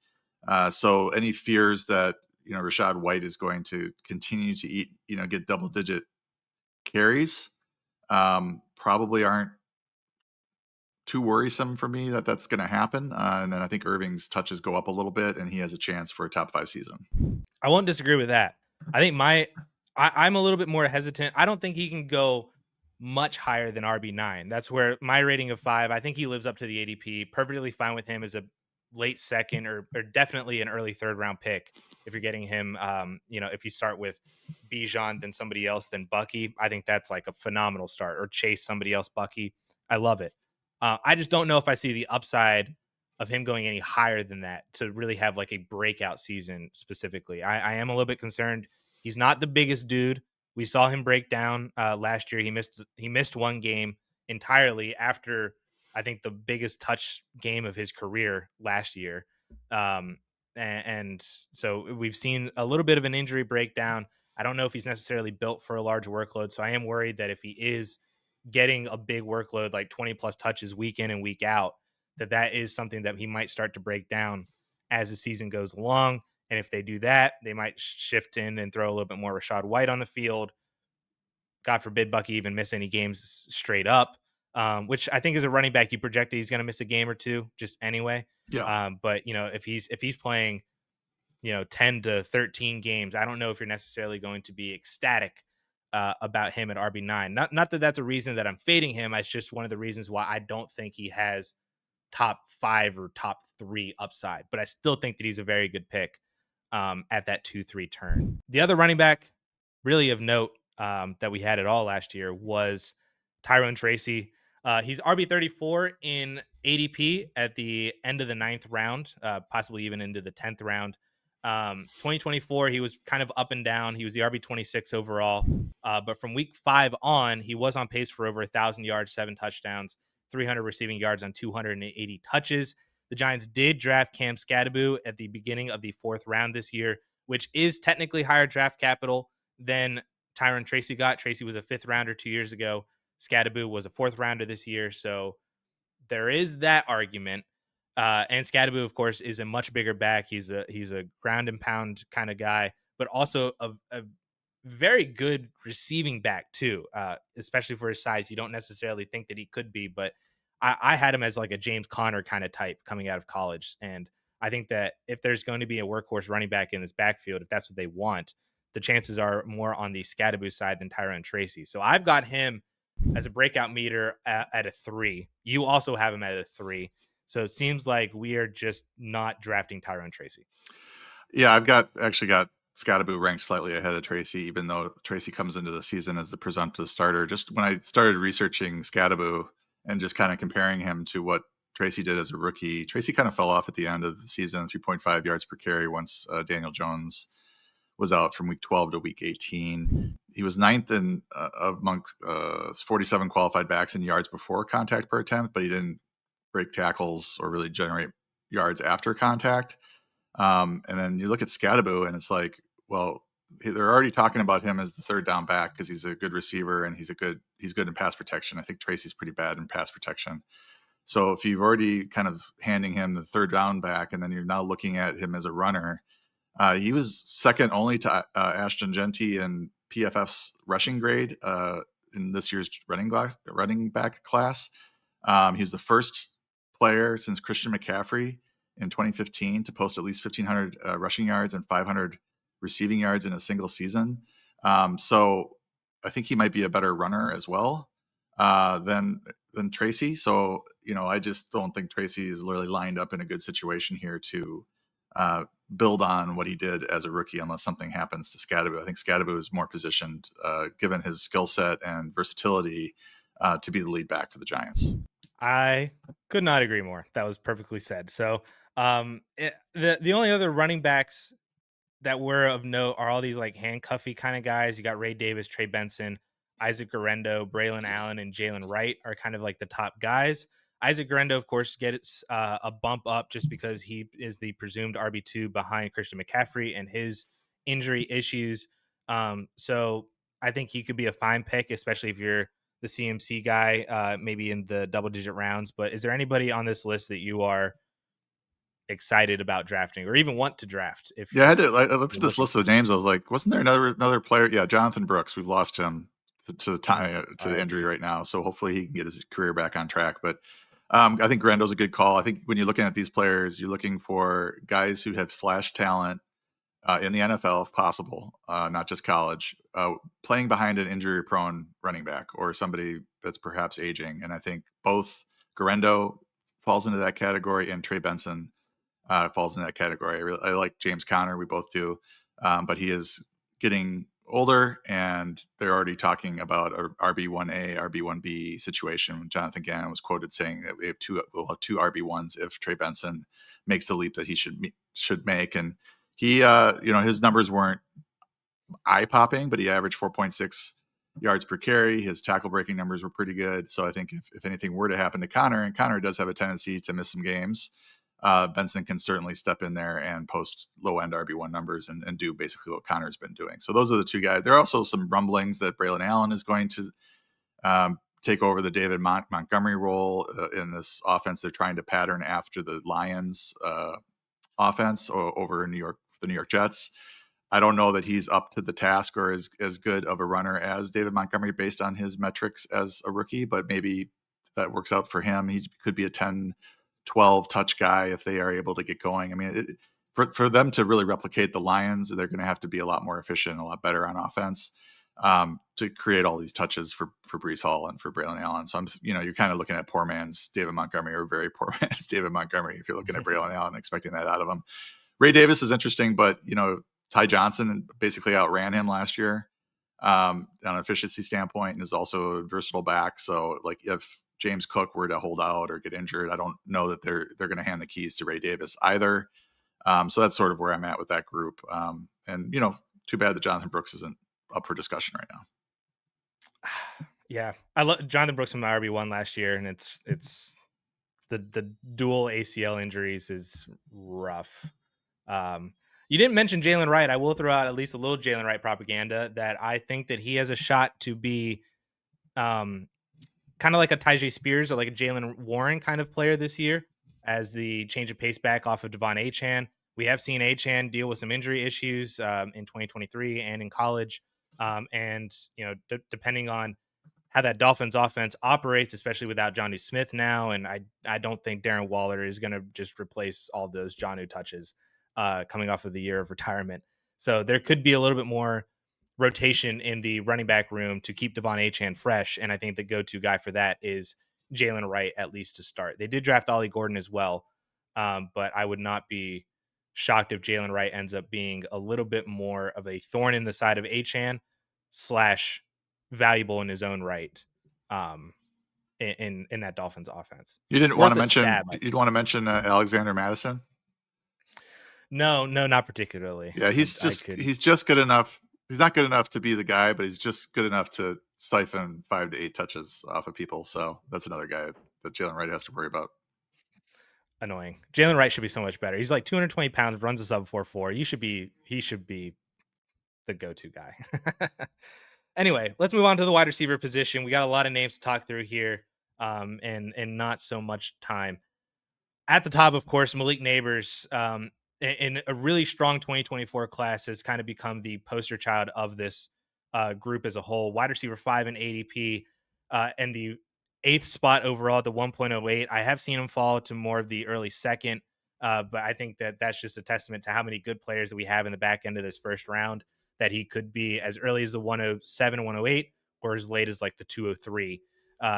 Speaker 2: So any fears that Rashad White is going to continue to get double-digit carries probably aren't too worrisome for me that that's going to happen. And then I think Irving's touches go up a little bit, and he has a chance for a top 5 season.
Speaker 1: I won't disagree with that. I think I'm a little bit more hesitant. I don't think he can go much higher than RB9. That's where my rating of 5, I think he lives up to the ADP. Perfectly fine with him as a late second or definitely an early third round pick if you're getting him. If you start with Bijan, then somebody else, then Bucky, I think that's like a phenomenal start. Or Chase somebody else, Bucky. I love it. I just don't know if I see the upside of him going any higher than that to really have like a breakout season specifically. I am a little bit concerned. He's not the biggest dude. We saw him break down last year. He missed one game entirely after I think the biggest touch game of his career last year. And so we've seen a little bit of an injury breakdown. I don't know if he's necessarily built for a large workload. So I am worried that if he is getting a big workload, like 20 plus touches week in and week out, that is something that he might start to break down as the season goes along. And if they do that, they might shift in and throw a little bit more Rashad White on the field. God forbid Bucky even miss any games straight up, which I think is a running back you projected he's going to miss a game or two just anyway.
Speaker 2: Yeah.
Speaker 1: But if he's playing 10 to 13 games, I don't know if you're necessarily going to be ecstatic about him at RB9. Not that that's a reason that I'm fading him. It's just one of the reasons why I don't think he has top 5 or top 3 upside, but I still think that he's a very good pick at that 2-3 turn. The other running back, really of note, that we had at all last year was Tyrone Tracy. He's RB34 in ADP at the end of the 9th round, possibly even into the 10th round. 2024, he was kind of up and down. He was the RB26 overall. But from week 5 on, he was on pace for over 1,000 yards, 7 touchdowns, 300 receiving yards on 280 touches. The Giants did draft Cam Scadaboo at the beginning of the 4th round this year, which is technically higher draft capital than Tyron Tracy got. Tracy was a 5th rounder 2 years ago. Scadaboo was a 4th rounder this year. So there is that argument. And Scadaboo, of course, is a much bigger back. He's a ground and pound kind of guy, but also a very good receiving back too, especially for his size. You don't necessarily think that he could be, but I had him as like a James Conner kind of type coming out of college. And I think that if there's going to be a workhorse running back in this backfield, if that's what they want, the chances are more on the Scadaboo side than Tyrone Tracy. So I've got him as a breakout meter at a 3. You also have him at a 3. So it seems like we are just not drafting Tyrone Tracy.
Speaker 2: Yeah, I've got Scottaboo ranked slightly ahead of Tracy, even though Tracy comes into the season as the presumptive starter. Just when I started researching Scottaboo and just kind of comparing him to what Tracy did as a rookie, Tracy kind of fell off at the end of the season, 3.5 yards per carry once Daniel Jones was out from week 12 to week 18. He was ninth in amongst 47 qualified backs in yards before contact per attempt, but he didn't break tackles or really generate yards after contact. And then you look at Scadaboo and it's like, well, they're already talking about him as the third down back because he's a good receiver and he's good in pass protection. I think Tracy's pretty bad in pass protection. So if you've already kind of handing him the third down back and then you're now looking at him as a runner, he was second only to Ashton Genty in PFF's rushing grade in this year's running back class. He's the first player since Christian McCaffrey in 2015 to post at least 1,500 rushing yards and 500 receiving yards in a single season. So I think he might be a better runner as well than Tracy. So, I just don't think Tracy is literally lined up in a good situation here to build on what he did as a rookie unless something happens to Scadaboo. I think Scadaboo is more positioned, given his skill set and versatility, to be the lead back for the Giants.
Speaker 1: I could not agree more. That was perfectly said. So the only other running backs that were of note are all these like handcuffy kind of guys. You got Ray Davis, Trey Benson, Isaac Guerrero, Braylon Allen, and Jalen Wright are kind of like the top guys. Isaac Guerrero, of course, gets a bump up just because he is the presumed RB2 behind Christian McCaffrey and his injury issues. So I think he could be a fine pick, especially if you're the CMC guy, maybe in the double-digit rounds. But is there anybody on this list that you are excited about drafting or even want to draft?
Speaker 2: Yeah,
Speaker 1: If
Speaker 2: I looked
Speaker 1: you're
Speaker 2: at this
Speaker 1: looking
Speaker 2: list of names. I was like, wasn't there another player? Yeah, Jonathan Brooks. We've lost him to
Speaker 1: to
Speaker 2: the injury
Speaker 1: RIP.
Speaker 2: right now. So hopefully he can get his career back on track. But I think Grando's a good call. I think when you're looking at these players, you're looking for guys who have flash talent in the NFL, if possible, not just college, playing behind an injury-prone running back or somebody that's perhaps aging. And I think both Garendo falls into that category, and Trey Benson falls in that category. I like James Conner. We both do, but he is getting older, and they're already talking about a RB1A, RB1B situation. Jonathan Gannon was quoted saying that we'll have two RB1s if Trey Benson makes the leap that he should make. And he, his numbers weren't eye popping, but he averaged 4.6 yards per carry. His tackle breaking numbers were pretty good. So I think if anything were to happen to Connor, and Connor does have a tendency to miss some games, Benson can certainly step in there and post low end RB1 numbers and do basically what Connor's been doing. So those are the two guys. There are also some rumblings that Braylon Allen is going to take over the David Montgomery role in this offense. They're trying to pattern after the Lions offense over in the New York Jets. I don't know that he's up to the task or as good of a runner as David Montgomery based on his metrics as a rookie, but maybe that works out for him. He could be a 10, 12 touch guy if they are able to get going. I mean, for them to really replicate the Lions, they're going to have to be a lot more efficient, a lot better on offense to create all these touches for Brees Hall and for Braylon Allen. So you're kind of looking at poor man's David Montgomery or very poor man's David Montgomery if you're looking at Braylon Allen expecting that out of him. Ray Davis is interesting, but Ty Johnson basically outran him last year on an efficiency standpoint, and is also a versatile back. So like if James Cook were to hold out or get injured, I don't know that they're going to hand the keys to Ray Davis either. So that's sort of where I'm at with that group. And too bad that Jonathan Brooks isn't up for discussion right now.
Speaker 1: Yeah, I love Jonathan Brooks from my RB1 last year, and it's the dual ACL injuries is rough. You didn't mention Jalen Wright. I will throw out at least a little Jalen Wright propaganda that I think that he has a shot to be um, kind of like a Tyjae Spears or like a Jalen Warren kind of player this year as the change of pace back off of Devon Achane. We have seen Achane deal with some injury issues in 2023 and in college. And, depending on how that Dolphins offense operates, especially without Jonnu Smith now. And I don't think Darren Waller is going to just replace all those Jonnu touches coming off of the year of retirement. So there could be a little bit more rotation in the running back room to keep Devon Achane fresh. And I think the go-to guy for that is Jalen Wright, at least to start. They did draft Ollie Gordon as well. But I would not be shocked if Jalen Wright ends up being a little bit more of a thorn in the side of Achane slash valuable in his own right in that Dolphins offense.
Speaker 2: You didn't want to
Speaker 1: Worth a
Speaker 2: mention
Speaker 1: stab, I
Speaker 2: you'd
Speaker 1: think.
Speaker 2: want to mention Alexander Madison.
Speaker 1: No, not particularly.
Speaker 2: Yeah,
Speaker 1: I could
Speaker 2: he's just good enough. He's not good enough to be the guy, but he's just good enough to siphon 5 to 8 touches off of people. So that's another guy that Jalen Wright has to worry about.
Speaker 1: annoying. Jalen Wright should be so much better. He's like 220 pounds, runs a sub 4.4. He should be the go-to guy. Anyway, let's move on to the wide receiver position. We got a lot of names to talk through here, and not so much time. At the top, of course, Malik Neighbors, in a really strong 2024 class, has kind of become the poster child of this group as a whole. Wide receiver 5 in ADP, and the eighth spot overall at the 1.08. I have seen him fall to more of the early second, but I think that that's just a testament to how many good players that we have in the back end of this first round, that he could be as early as the 107, 108, or as late as like the 203,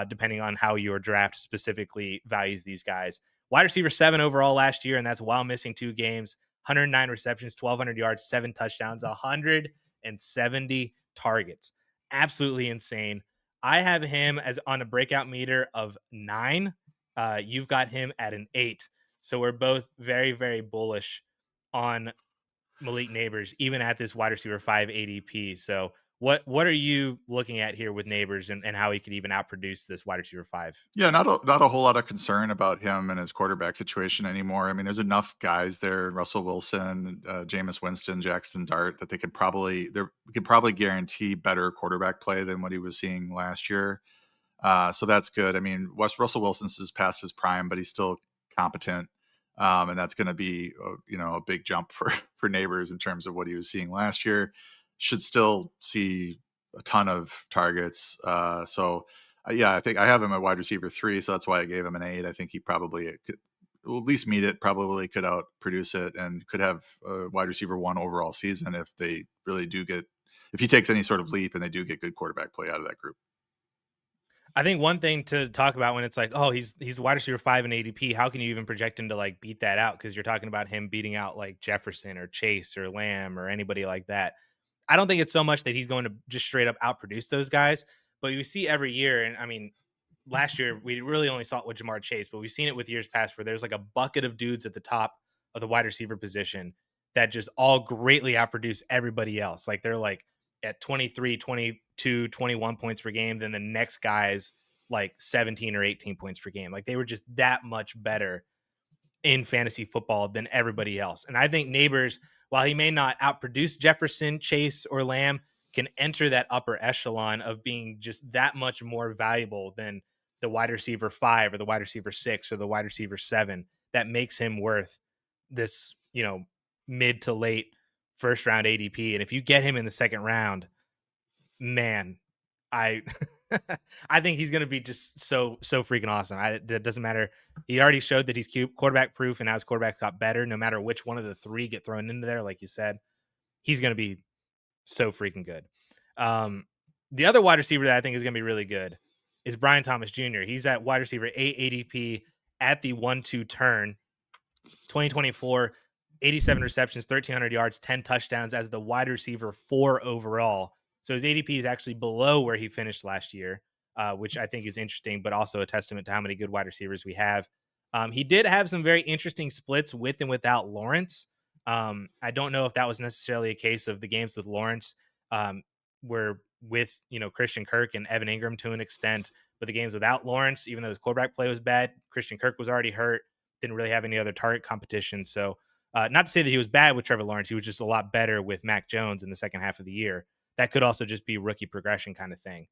Speaker 1: depending on how your draft specifically values these guys. Wide receiver 7 overall last year, and that's while missing 2 games, 109 receptions, 1,200 yards, 7 touchdowns, 170 targets. Absolutely insane. I have him as on a breakout meter of 9. You've got him at an 8. So we're both very, very bullish on Malik Neighbors, even at this wide receiver 5 ADP. So what are you looking at here with Neighbors and how he could even outproduce this wide receiver 5
Speaker 2: Yeah,
Speaker 1: choice?
Speaker 2: not a whole lot of concern about him and his quarterback situation anymore. I mean, there's enough guys there, Russell Wilson, Jameis Winston, Jackson Dart, that we could probably guarantee better quarterback play than what he was seeing last year. So that's good. I mean, Russell Wilson's is past his prime, but he's still competent. And that's going to be, a big jump for, for Neighbors in terms of what he was seeing last year. Should still see a ton of targets. So Yeah, I think I have him at wide receiver 3, so that's why I gave him an 8. I think he probably could will at least meet it, probably could outproduce it, and could have a wide receiver 1 overall season if they really do get if he takes any sort of leap and they do get good quarterback play out of that group.
Speaker 1: I think one thing to talk about when it's like, oh, he's the wide receiver 5 in ADP. How can you even project him to like beat that out? Because you're talking about him beating out like Jefferson or Chase or Lamb or anybody like that. I don't think it's so much that he's going to just straight up outproduce those guys, but you see every year, and I mean, last year we really only saw it with Jamar Chase, but we've seen it with years past where there's like a bucket of dudes at the top of the wide receiver position that just all greatly outproduce everybody else. Like they're like at 23, 22, 21 points per game, then the next guy's like 17 or 18 points per game. Like they were just that much better in fantasy football than everybody else. And I think Neighbors, while he may not outproduce Jefferson, Chase, or Lamb, can enter that upper echelon of being just that much more valuable than the wide receiver 5 or the wide receiver 6 or the wide receiver 7 that makes him worth this, mid to late first round ADP. And if you get him in the second round, man, I I think he's going to be just so freaking awesome. It doesn't matter. He already showed that he's quarterback proof, and now his quarterback got better. No matter which one of the three get thrown into there, like you said, he's going to be so freaking good. Um, the other wide receiver that I think is going to be really good is Brian Thomas Jr. He's at wide receiver 8 ADP at the 1-2 turn. 2024, 87 receptions, 1,300 yards, 10 touchdowns as the wide receiver 4 overall. So his ADP is actually below where he finished last year, which I think is interesting, but also a testament to how many good wide receivers we have. He did have some very interesting splits with and without Lawrence. I don't know if that was necessarily a case of the games with Lawrence were with, Christian Kirk and Evan Ingram to an extent, but the games without Lawrence, even though his quarterback play was bad, Christian Kirk was already hurt, didn't really have any other target competition. So, not to say that he was bad with Trevor Lawrence, he was just a lot better with Mac Jones in the second half of the year. That could also just be rookie progression kind of thing.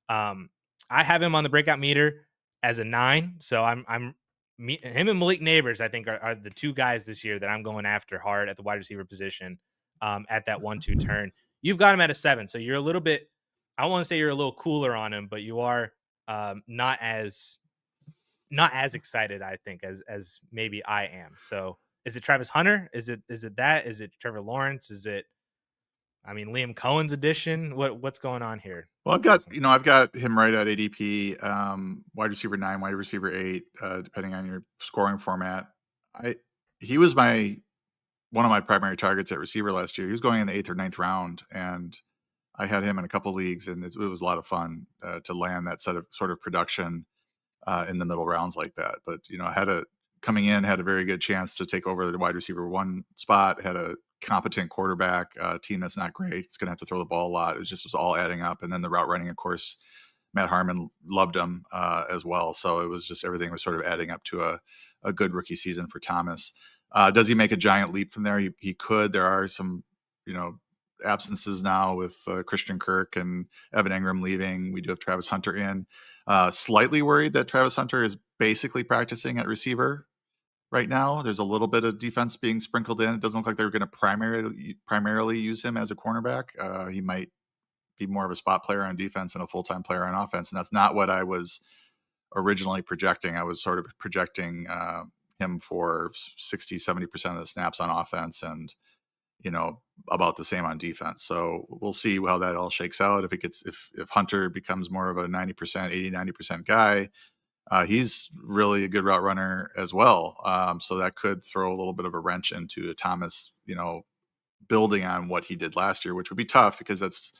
Speaker 1: Um, I have him on the breakout meter as a 9, so him and Malik Neighbors. I think are the two guys this year that I'm going after hard at the wide receiver position at that 1-2 turn. You've got him at a 7, so you're a little bit. I want to say you're a little cooler on him, but you are not as excited, I think, as maybe I am. So is it Travis Hunter? Is it that? Is it Trevor Lawrence? Is it Liam Cohen's addition? What's going on here?
Speaker 2: Well,
Speaker 1: Jason?
Speaker 2: I've got him right at ADP, wide receiver 9, wide receiver 8, depending on your scoring format. I He was one of my primary targets at receiver last year. He was going in the 8th or ninth round, and I had him in a couple leagues, and it was a lot of fun to land that sort of production in the middle rounds like that. But I coming in, had a very good chance to take over the wide receiver 1 spot. Had a competent quarterback, team that's not great. It's going to have to throw the ball a lot. Was all adding up, and then the route running, of course. Matt Harmon loved him as well. So it was just everything was sort of adding up to a good rookie season for Thomas. Does he make a giant leap from there? He could. There are some, absences now with Christian Kirk and Evan Ingram leaving. We do have Travis Hunter in. Slightly worried that Travis Hunter is basically practicing at receiver right now. There's a little bit of defense being sprinkled in. It doesn't look like they're going to primarily use him as a cornerback. He might be more of a spot player on defense and a full-time player on offense. And that's not what I was originally projecting. I was sort of projecting him for 60, 70% of the snaps on offense and, about the same on defense. So we'll see how that all shakes out. If Hunter becomes more of a 90%, 80, 90% guy, he's really a good route runner as well. So that could throw a little bit of a wrench into Thomas, building on what he did last year, which would be tough because that's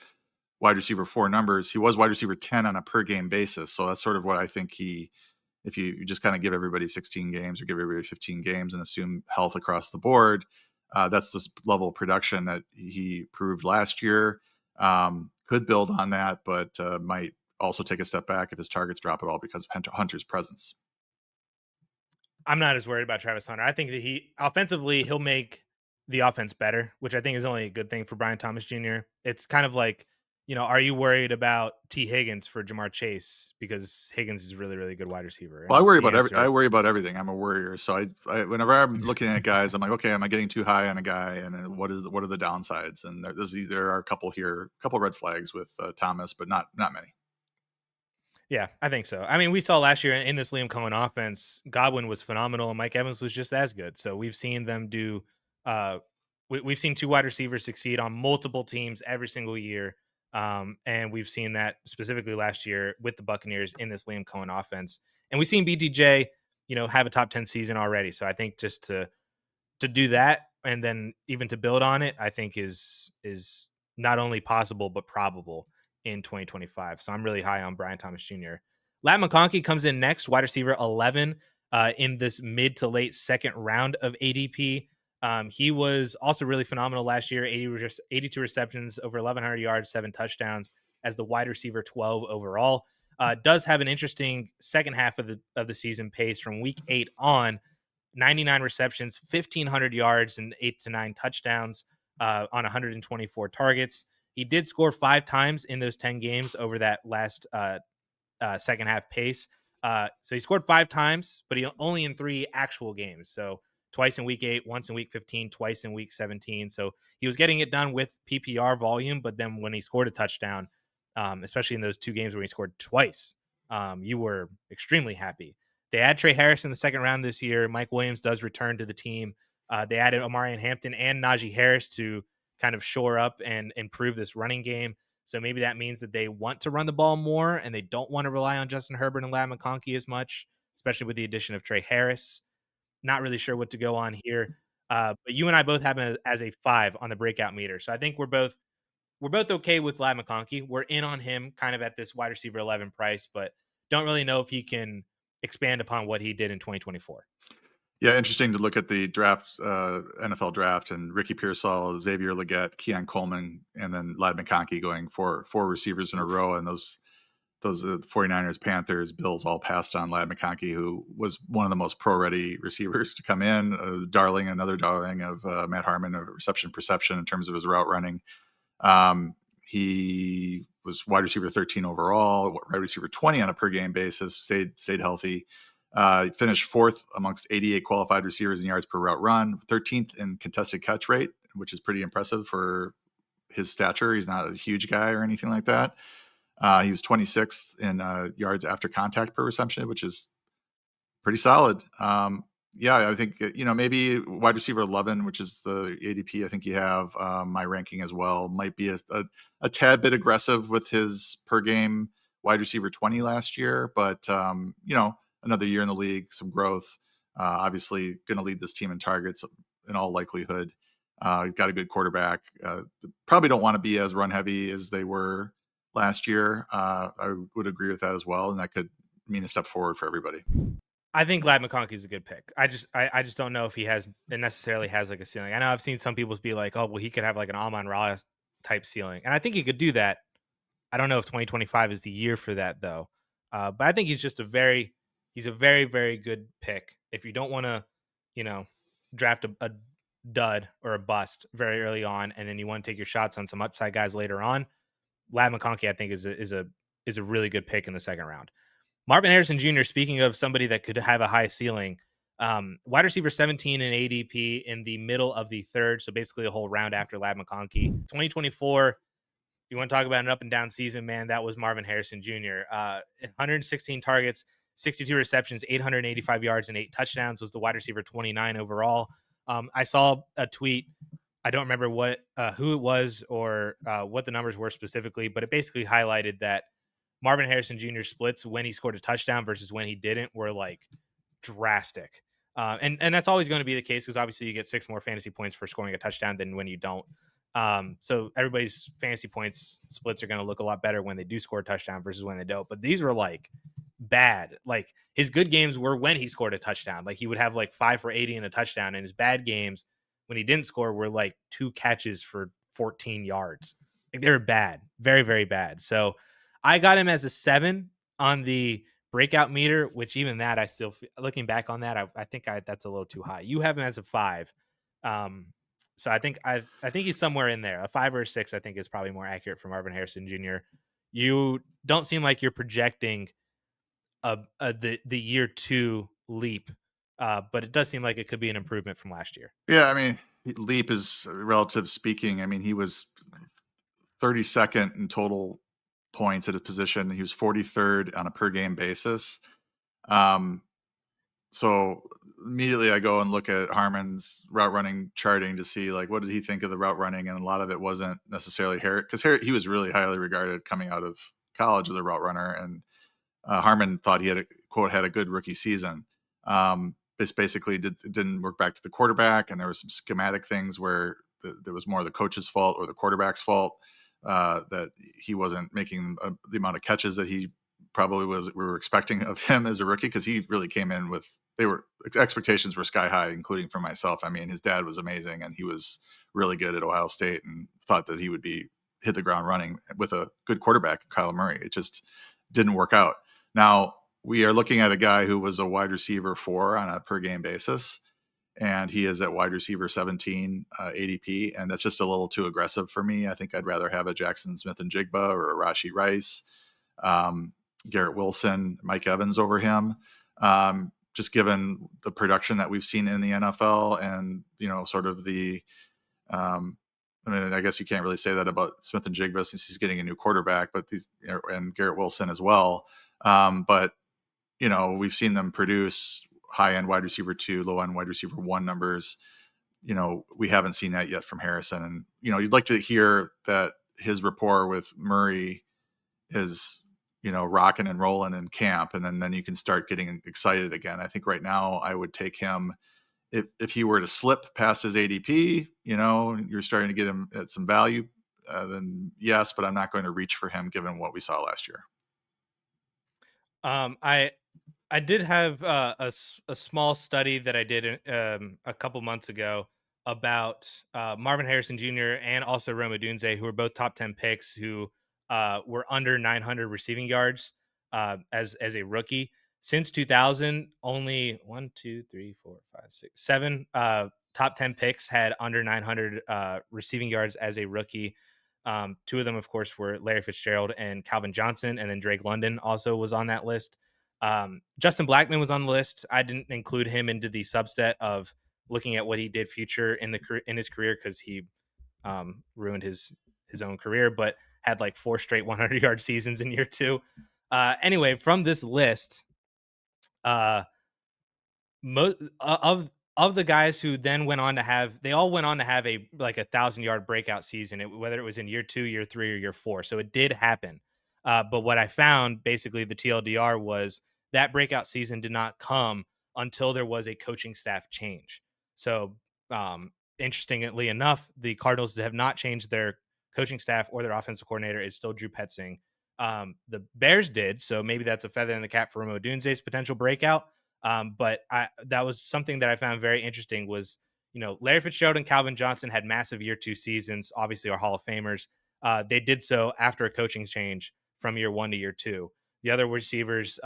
Speaker 2: wide receiver 4 numbers. He was wide receiver 10 on a per game basis. So that's sort of what I think if you just kind of give everybody 16 games or give everybody 15 games and assume health across the board, that's the level of production that he proved last year. Could build on that, but might also take a step back if his targets drop at all because of Hunter's presence.
Speaker 1: I'm not as worried about Travis Hunter. I think that he offensively he'll make the offense better, which I think is only a good thing for Brian Thomas Jr. It's kind of like, are you worried about T. Higgins for Jamar Chase because Higgins is really, really good wide receiver?
Speaker 2: Well,
Speaker 1: And the
Speaker 2: I
Speaker 1: answer,
Speaker 2: worry about everything. I'm a worrier, so whenever I'm looking at guys, I'm like, okay, am I getting too high on a guy? And what are the downsides? And there are a couple red flags with Thomas, but not many.
Speaker 1: Yeah, I think so. I mean, we saw last year in this Liam Cohen offense, Godwin was phenomenal and Mike Evans was just as good. So we've seen them do. We've seen two wide receivers succeed on multiple teams every single year, and we've seen that specifically last year with the Buccaneers in this Liam Cohen offense, and we've seen BTJ, have a top 10 season already. So I think just to do that and then even to build on it, I think is not only possible but probable in 2025. So I'm really high on Brian Thomas Jr. Lat McConkey comes in next, wide receiver 11 in this mid to late second round of ADP. He was also really phenomenal last year, 82 receptions, over 1,100 yards, 7 touchdowns as the wide receiver 12 overall. Does have an interesting second half of the season pace from week 8 on. 99 receptions, 1,500 yards, and 8 to 9 touchdowns on 124 targets. He did score 5 times in those 10 games over that last second half pace. So he scored 5 times, but he only in 3 actual games. So twice in week 8, once in week 15, twice in week 17. So he was getting it done with PPR volume, but then when he scored a touchdown, especially in those 2 games where he scored twice, you were extremely happy. They add Trey Harris in the second round this year. Mike Williams does return to the team. They added Omarion Hampton and Najee Harris to kind of shore up and improve this running game. So maybe that means that they want to run the ball more and they don't want to rely on Justin Herbert and Lat McConkey as much, especially with the addition of Trey Harris. Not really sure what to go on here. But you and I both have him as a 5 on the breakout meter. So I think we're both okay with Lat McConkey. We're in on him kind of at this wide receiver 11 price, but don't really know if he can expand upon what he did in 2024.
Speaker 2: Yeah, interesting to look at the draft, NFL draft, and Ricky Pearsall, Xavier Legette, Keon Coleman, and then Ladd McConkey going for four receivers in a row. And those 49ers, Panthers, Bills all passed on Ladd McConkey, who was one of the most pro-ready receivers to come in. Another darling of Matt Harmon of reception perception in terms of his route running. He was wide receiver 13 overall, wide receiver 20 on a per game basis, stayed healthy. He finished fourth amongst 88 qualified receivers in yards per route run, 13th in contested catch rate, which is pretty impressive for his stature. He's not a huge guy or anything like that. He was 26th in yards after contact per reception, which is pretty solid. Yeah, I think maybe wide receiver 11, which is the ADP. I think you have my ranking as well. Might be a tad bit aggressive with his per game wide receiver 20 last year, but another year in the league, some growth. Obviously, going to lead this team in targets in all likelihood. Got a good quarterback. Probably don't want to be as run heavy as they were last year. I would agree with that as well, and that could mean a step forward for everybody.
Speaker 1: I think Glad McConkey is a good pick. I just don't know if it necessarily has like a ceiling. I know I've seen some people be like, oh, well, he could have like an Amon Ra type ceiling, and I think he could do that. I don't know if 2025 is the year for that though. But I think he's a very, very good pick. If you don't want to, you know, draft a dud or a bust very early on, and then you want to take your shots on some upside guys later on, Lad McConkey, I think is a really good pick in the second round. Marvin Harrison Jr., speaking of somebody that could have a high ceiling, wide receiver 17 in ADP in the middle of the third. So basically a whole round after Lad McConkey. 2024, you want to talk about an up and down season, man, that was Marvin Harrison Jr. 116 targets, 62 receptions, 885 yards, and 8 touchdowns, was the wide receiver 29 overall. I saw a tweet. I don't remember who it was or what the numbers were specifically, but it basically highlighted that Marvin Harrison Jr. splits when he scored a touchdown versus when he didn't were like drastic. And that's always going to be the case because obviously you get 6 more fantasy points for scoring a touchdown than when you don't. So everybody's fantasy points splits are going to look a lot better when they do score a touchdown versus when they don't. But these were like bad. Like his good games were when he scored a touchdown. Like he would have like 5 for 80 and a touchdown. And his bad games when he didn't score were like 2 catches for 14 yards. Like they were bad, very, very bad. So I got him as a 7 on the breakout meter, which even that I still looking back on that, I think that's a little too high. You have him as a 5. Um, so I think he's somewhere in there. A 5 or a 6, I think, is probably more accurate for Marvin Harrison Jr. You don't seem like you're projecting the year 2 leap, but it does seem like it could be an improvement from last year.
Speaker 2: Yeah, I mean, leap is relative speaking. I mean, he was 32nd in total points at his position. He was 43rd on a per game basis. Um, so immediately I go and look at Harmon's route running charting to see like what did he think of the route running, and a lot of it wasn't necessarily Harry because he was really highly regarded coming out of college as a route runner, and Harmon thought he had a good rookie season. This basically didn't work back to the quarterback, and there was some schematic things where there was more the coach's fault or the quarterback's fault, that he wasn't making the amount of catches that he probably we were expecting of him as a rookie, because he really came in with expectations were sky high, including for myself. I mean, his dad was amazing, and he was really good at Ohio State, and thought that he would hit the ground running with a good quarterback, Kyler Murray. It just didn't work out. Now, we are looking at a guy who was a wide receiver 4 on a per game basis, and he is at wide receiver 17 ADP, and that's just a little too aggressive for me. I think I'd rather have a Jackson Smith and Jigba or a Rashee Rice, um, Garrett Wilson, Mike Evans over him. Just given the production that we've seen in the NFL, and sort of the I mean, I guess you can't really say that about Smith and Jigba since he's getting a new quarterback, but and Garrett Wilson as well. But we've seen them produce high end wide receiver 2, low end wide receiver 1 numbers. We haven't seen that yet from Harrison, and you'd like to hear that his rapport with Murray is rocking and rolling in camp, and then you can start getting excited again. I think right now I would take him. If he were to slip past his ADP, you're starting to get him at some value, then yes, but I'm not going to reach for him given what we saw last year.
Speaker 1: I did have a small study that I did a couple months ago about Marvin Harrison Jr. and also Rome Odunze, who were both top 10 picks, who were under 900 receiving yards as a rookie. Since 2000, only 7 top 10 picks had under 900 receiving yards as a rookie. Two of them, of course, were Larry Fitzgerald and Calvin Johnson, and then Drake London also was on that list. Justin Blackman was on the list. I didn't include him into the subset of looking at what he did future in his career, because he ruined his own career, but had like 4 straight 100-yard seasons in year 2. Anyway, from this list, uh, of the guys who then went on to have, they all went on to have a like 1,000-yard breakout season, whether it was in year 2, year 3, or year 4. So it did happen. But what I found, basically, the TLDR was that breakout season did not come until there was a coaching staff change. So, interestingly enough, the Cardinals have not changed their coaching staff or their offensive coordinator. It's still Drew Petzing. The Bears did, so maybe that's a feather in the cap for Rome Odunze's potential breakout. But that was something that I found very interesting was, Larry Fitzgerald and Calvin Johnson had massive year 2 seasons, obviously are Hall of Famers. They did so after a coaching change from year 1 to year 2. The other receivers,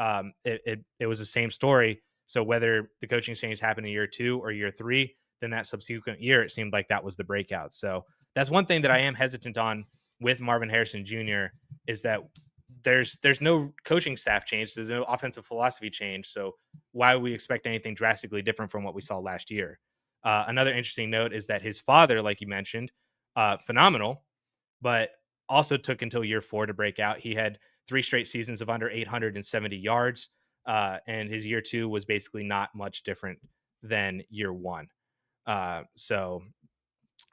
Speaker 1: it was the same story. So whether the coaching change happened in year 2 or year 3, then that subsequent year, it seemed like that was the breakout. So that's one thing that I am hesitant on with Marvin Harrison Jr. is that there's no coaching staff change. There's no offensive philosophy change. So why would we expect anything drastically different from what we saw last year? Another interesting note is that his father, like you mentioned, phenomenal, but also took until year 4 to break out. He had 3 straight seasons of under 870 yards, and his year 2 was basically not much different than year 1. So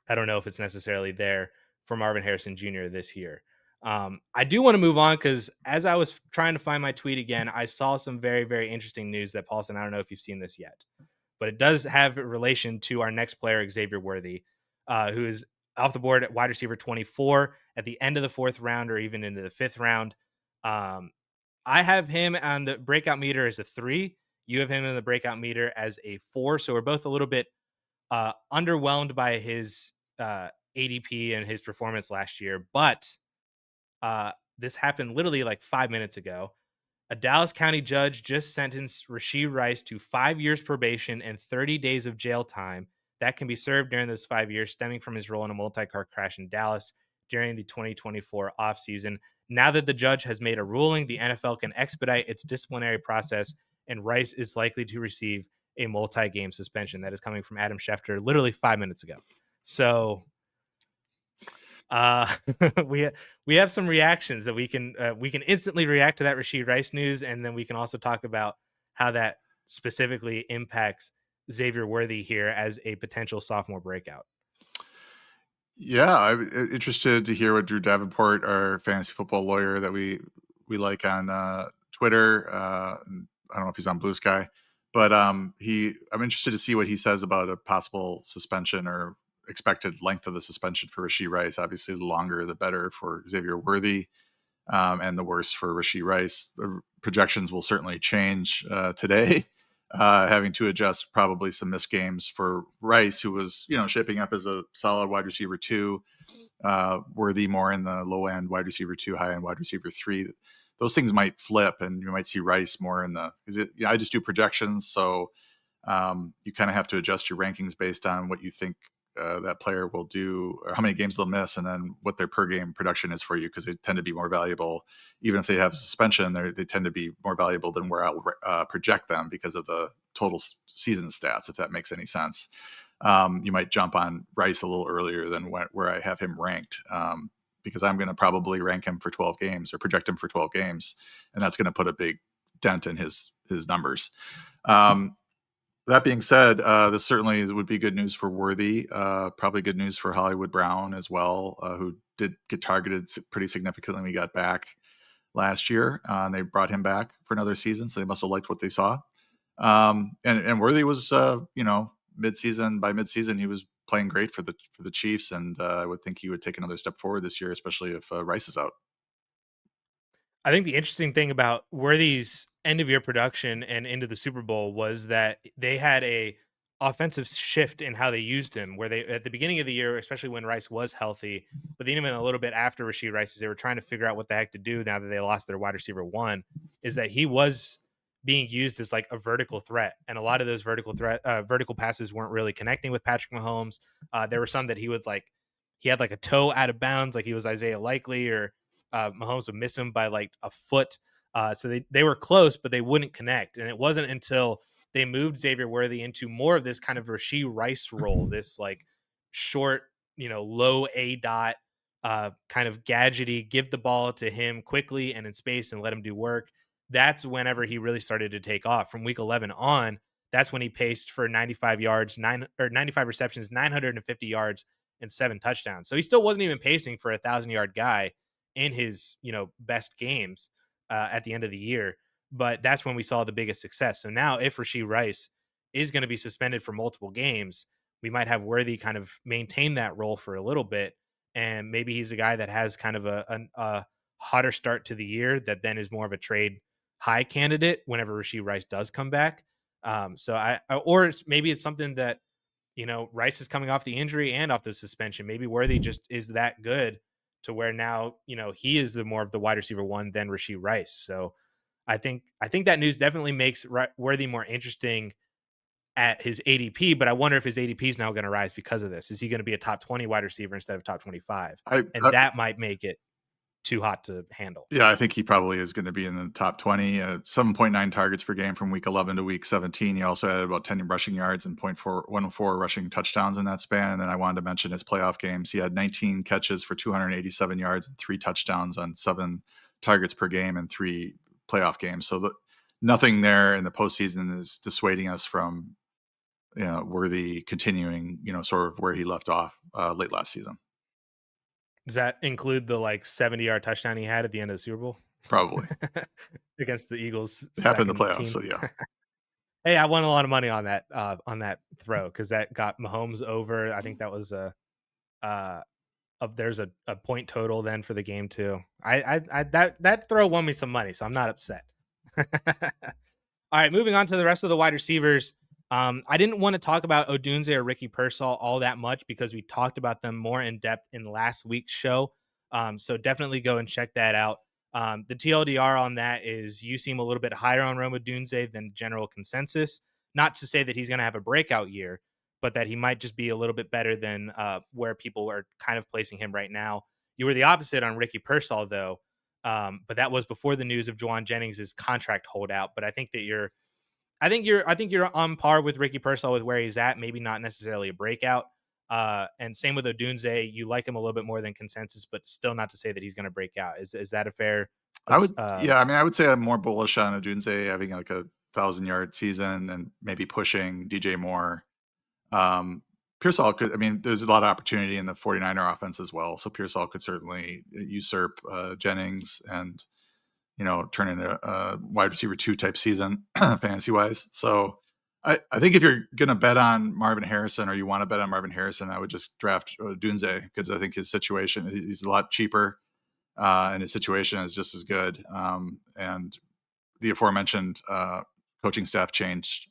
Speaker 1: I don't know if it's necessarily there for Marvin Harrison Jr. this year. I do want to move on because as I was trying to find my tweet again, I saw some very, very interesting news that Paulson, I don't know if you've seen this yet, but it does have relation to our next player, Xavier Worthy, who is off the board at wide receiver 24 at the end of the 4th round or even into the 5th round. I have him on the breakout meter as a 3. You have him in the breakout meter as a 4. So we're both a little bit underwhelmed by his ADP and his performance last year. But this happened literally like 5 minutes ago. A Dallas County judge just sentenced Rashee Rice to 5 years probation and 30 days of jail time that can be served during those 5 years, stemming from his role in a multi-car crash in Dallas during the 2024 offseason. Now that the judge has made a ruling, the NFL can expedite its disciplinary process, and Rice is likely to receive a multi-game suspension. That is coming from Adam Schefter literally 5 minutes ago. So Uh, we we have some reactions that we can instantly react to that Rasheed Rice news, and then we can also talk about how that specifically impacts Xavier Worthy here as a potential sophomore breakout.
Speaker 2: Yeah, I'm interested to hear what Drew Davenport, our fantasy football lawyer that we like on Twitter. And I don't know if he's on Blue Sky, but he I'm interested to see what he says about a possible suspension or expected length of the suspension for Rasheed Rice. Obviously, the longer the better for Xavier Worthy, and the worse for Rasheed Rice. The projections will certainly change today. Having to adjust probably some missed games for Rice, who was shaping up as a solid wide receiver two, Worthy more in the low end wide receiver two, high end wide receiver three. Those things might flip, and you might see Rice more in the. Because I just do projections, so you kind of have to adjust your rankings based on what you think that player will do, or how many games they'll miss, and then what their per game production is for you, because they tend to be more valuable. Even if they have suspension, they tend to be more valuable than where I'll project them because of the total season stats, if that makes any sense. You might jump on Rice a little earlier than where I have him ranked, because I'm going to probably rank him for 12 games or project him for 12 games, and that's going to put a big dent in his numbers. Um, that being said, this certainly would be good news for Worthy. Probably good news for Hollywood Brown as well, who did get targeted pretty significantly when he got back last year. And they brought him back for another season, so they must have liked what they saw. And Worthy was, midseason by midseason, he was playing great for the Chiefs, and I would think he would take another step forward this year, especially if Rice is out.
Speaker 1: I think the interesting thing about Worthy's end of year production and into the Super Bowl was that they had a offensive shift in how they used him, where they at the beginning of the year, especially when Rice was healthy, but then even a little bit after Rasheed Rice, as they were trying to figure out what the heck to do now that they lost their wide receiver one, is that he was being used as like a vertical threat, and a lot of those vertical passes weren't really connecting with Patrick Mahomes. There were some that he had like a toe out of bounds, like he was Isaiah Likely, or Mahomes would miss him by like a foot. So they were close, but they wouldn't connect. And it wasn't until they moved Xavier Worthy into more of this kind of Rasheed Rice role, this like short, low A dot, kind of gadgety, give the ball to him quickly and in space and let him do work. That's whenever he really started to take off. From week 11 on, that's when he paced for 95 yards, 95 receptions, 950 yards, and 7 touchdowns. So he still wasn't even pacing for 1,000-yard guy in his best games at the end of the year. But that's when we saw the biggest success. So now, if Rasheed Rice is going to be suspended for multiple games, we might have Worthy kind of maintain that role for a little bit, and maybe he's a guy that has kind of a hotter start to the year that then is more of a trade high candidate whenever Rasheed Rice does come back. Or maybe it's something that Rice is coming off the injury and off the suspension. Maybe Worthy just is that good to where now, he is the more of the wide receiver one than Rasheed Rice. So I think that news definitely makes Worthy more interesting at his ADP, but I wonder if his ADP is now going to rise because of this. Is he going to be a top 20 wide receiver instead of top 25?
Speaker 2: I,
Speaker 1: And
Speaker 2: I
Speaker 1: that might make it too hot to handle.
Speaker 2: Yeah, I think he probably is gonna be in the top 20, 7.9 targets per game from week 11 to week 17. He also had about 10 rushing yards and 104 rushing touchdowns in that span, and then I wanted to mention his playoff games. He had 19 catches for 287 yards and 3 touchdowns on 7 targets per game in 3 playoff games. So nothing there in the postseason is dissuading us from, Worthy continuing, sort of where he left off, late last season.
Speaker 1: Does that include the like 70-yard touchdown he had at the end of the Super Bowl
Speaker 2: Probably.
Speaker 1: against the Eagles'
Speaker 2: It happened in the
Speaker 1: second
Speaker 2: playoffs,
Speaker 1: team?
Speaker 2: so yeah.
Speaker 1: Hey, I won a lot of money on that throw because that got Mahomes over. I think that was uh there's a point total then for the game too. That throw won me some money, so I'm not upset. All right, moving on to the rest of the wide receivers. I didn't want to talk about Odunze or Ricky Pearsall all that much because we talked about them more in depth in last week's show. So definitely go and check that out. The TLDR on that is you seem a little bit higher on Rome Odunze than general consensus. Not to say that he's going to have a breakout year, but that he might just be a little bit better than where people are kind of placing him right now. You were the opposite on Ricky Pearsall, though. But that was before the news of Juwan Jennings' contract holdout. But I think you're on par with Ricky Pearsall with where he's at. Maybe not necessarily a breakout. And same with Odunze, you like him a little bit more than consensus, but still not to say that he's going to break out. Is that a fair?
Speaker 2: I would yeah, I mean, I would say I'm more bullish on Odunze having, like, a 1,000-yard season and maybe pushing DJ Moore. Um, Pearsall could I mean, there's a lot of opportunity in the 49er offense as well, so Pearsall could certainly usurp, Jennings and, turn into a wide receiver 2 type season fantasy-wise. So, I think if you're gonna bet on Marvin Harrison or you wanna bet on Marvin Harrison, I would just draft, Odunze because I think his situation he's a lot cheaper, and his situation is just as good. And the aforementioned coaching staff change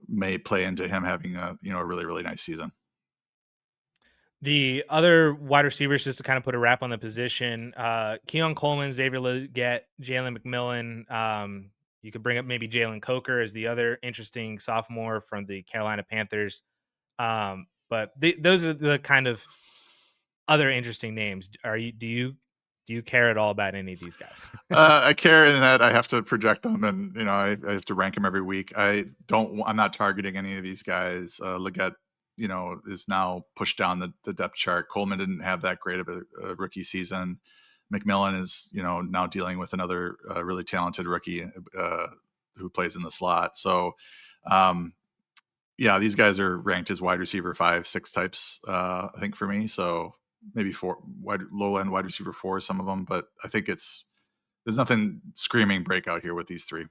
Speaker 2: may play into him having a really really nice season.
Speaker 1: The other wide receivers, just to kind of put a wrap on the position, Keon Coleman, Xavier Legette, Jalen McMillan. You could bring up maybe Jalen Coker as the other interesting sophomore from the Carolina Panthers. But those are the kind of other interesting names. Do you care at all about any of these guys?
Speaker 2: I care in that I have to project them, and I have to rank them every week. I'm not targeting any of these guys. Leggett, is now pushed down the depth chart. Coleman didn't have that great of a rookie season. McMillan is now dealing with another really talented rookie who plays in the slot. So um, yeah, these guys are ranked as wide receiver 5, 6 types. I think for me, so maybe low end wide receiver 4, some of them, but I think there's nothing screaming breakout here with these three.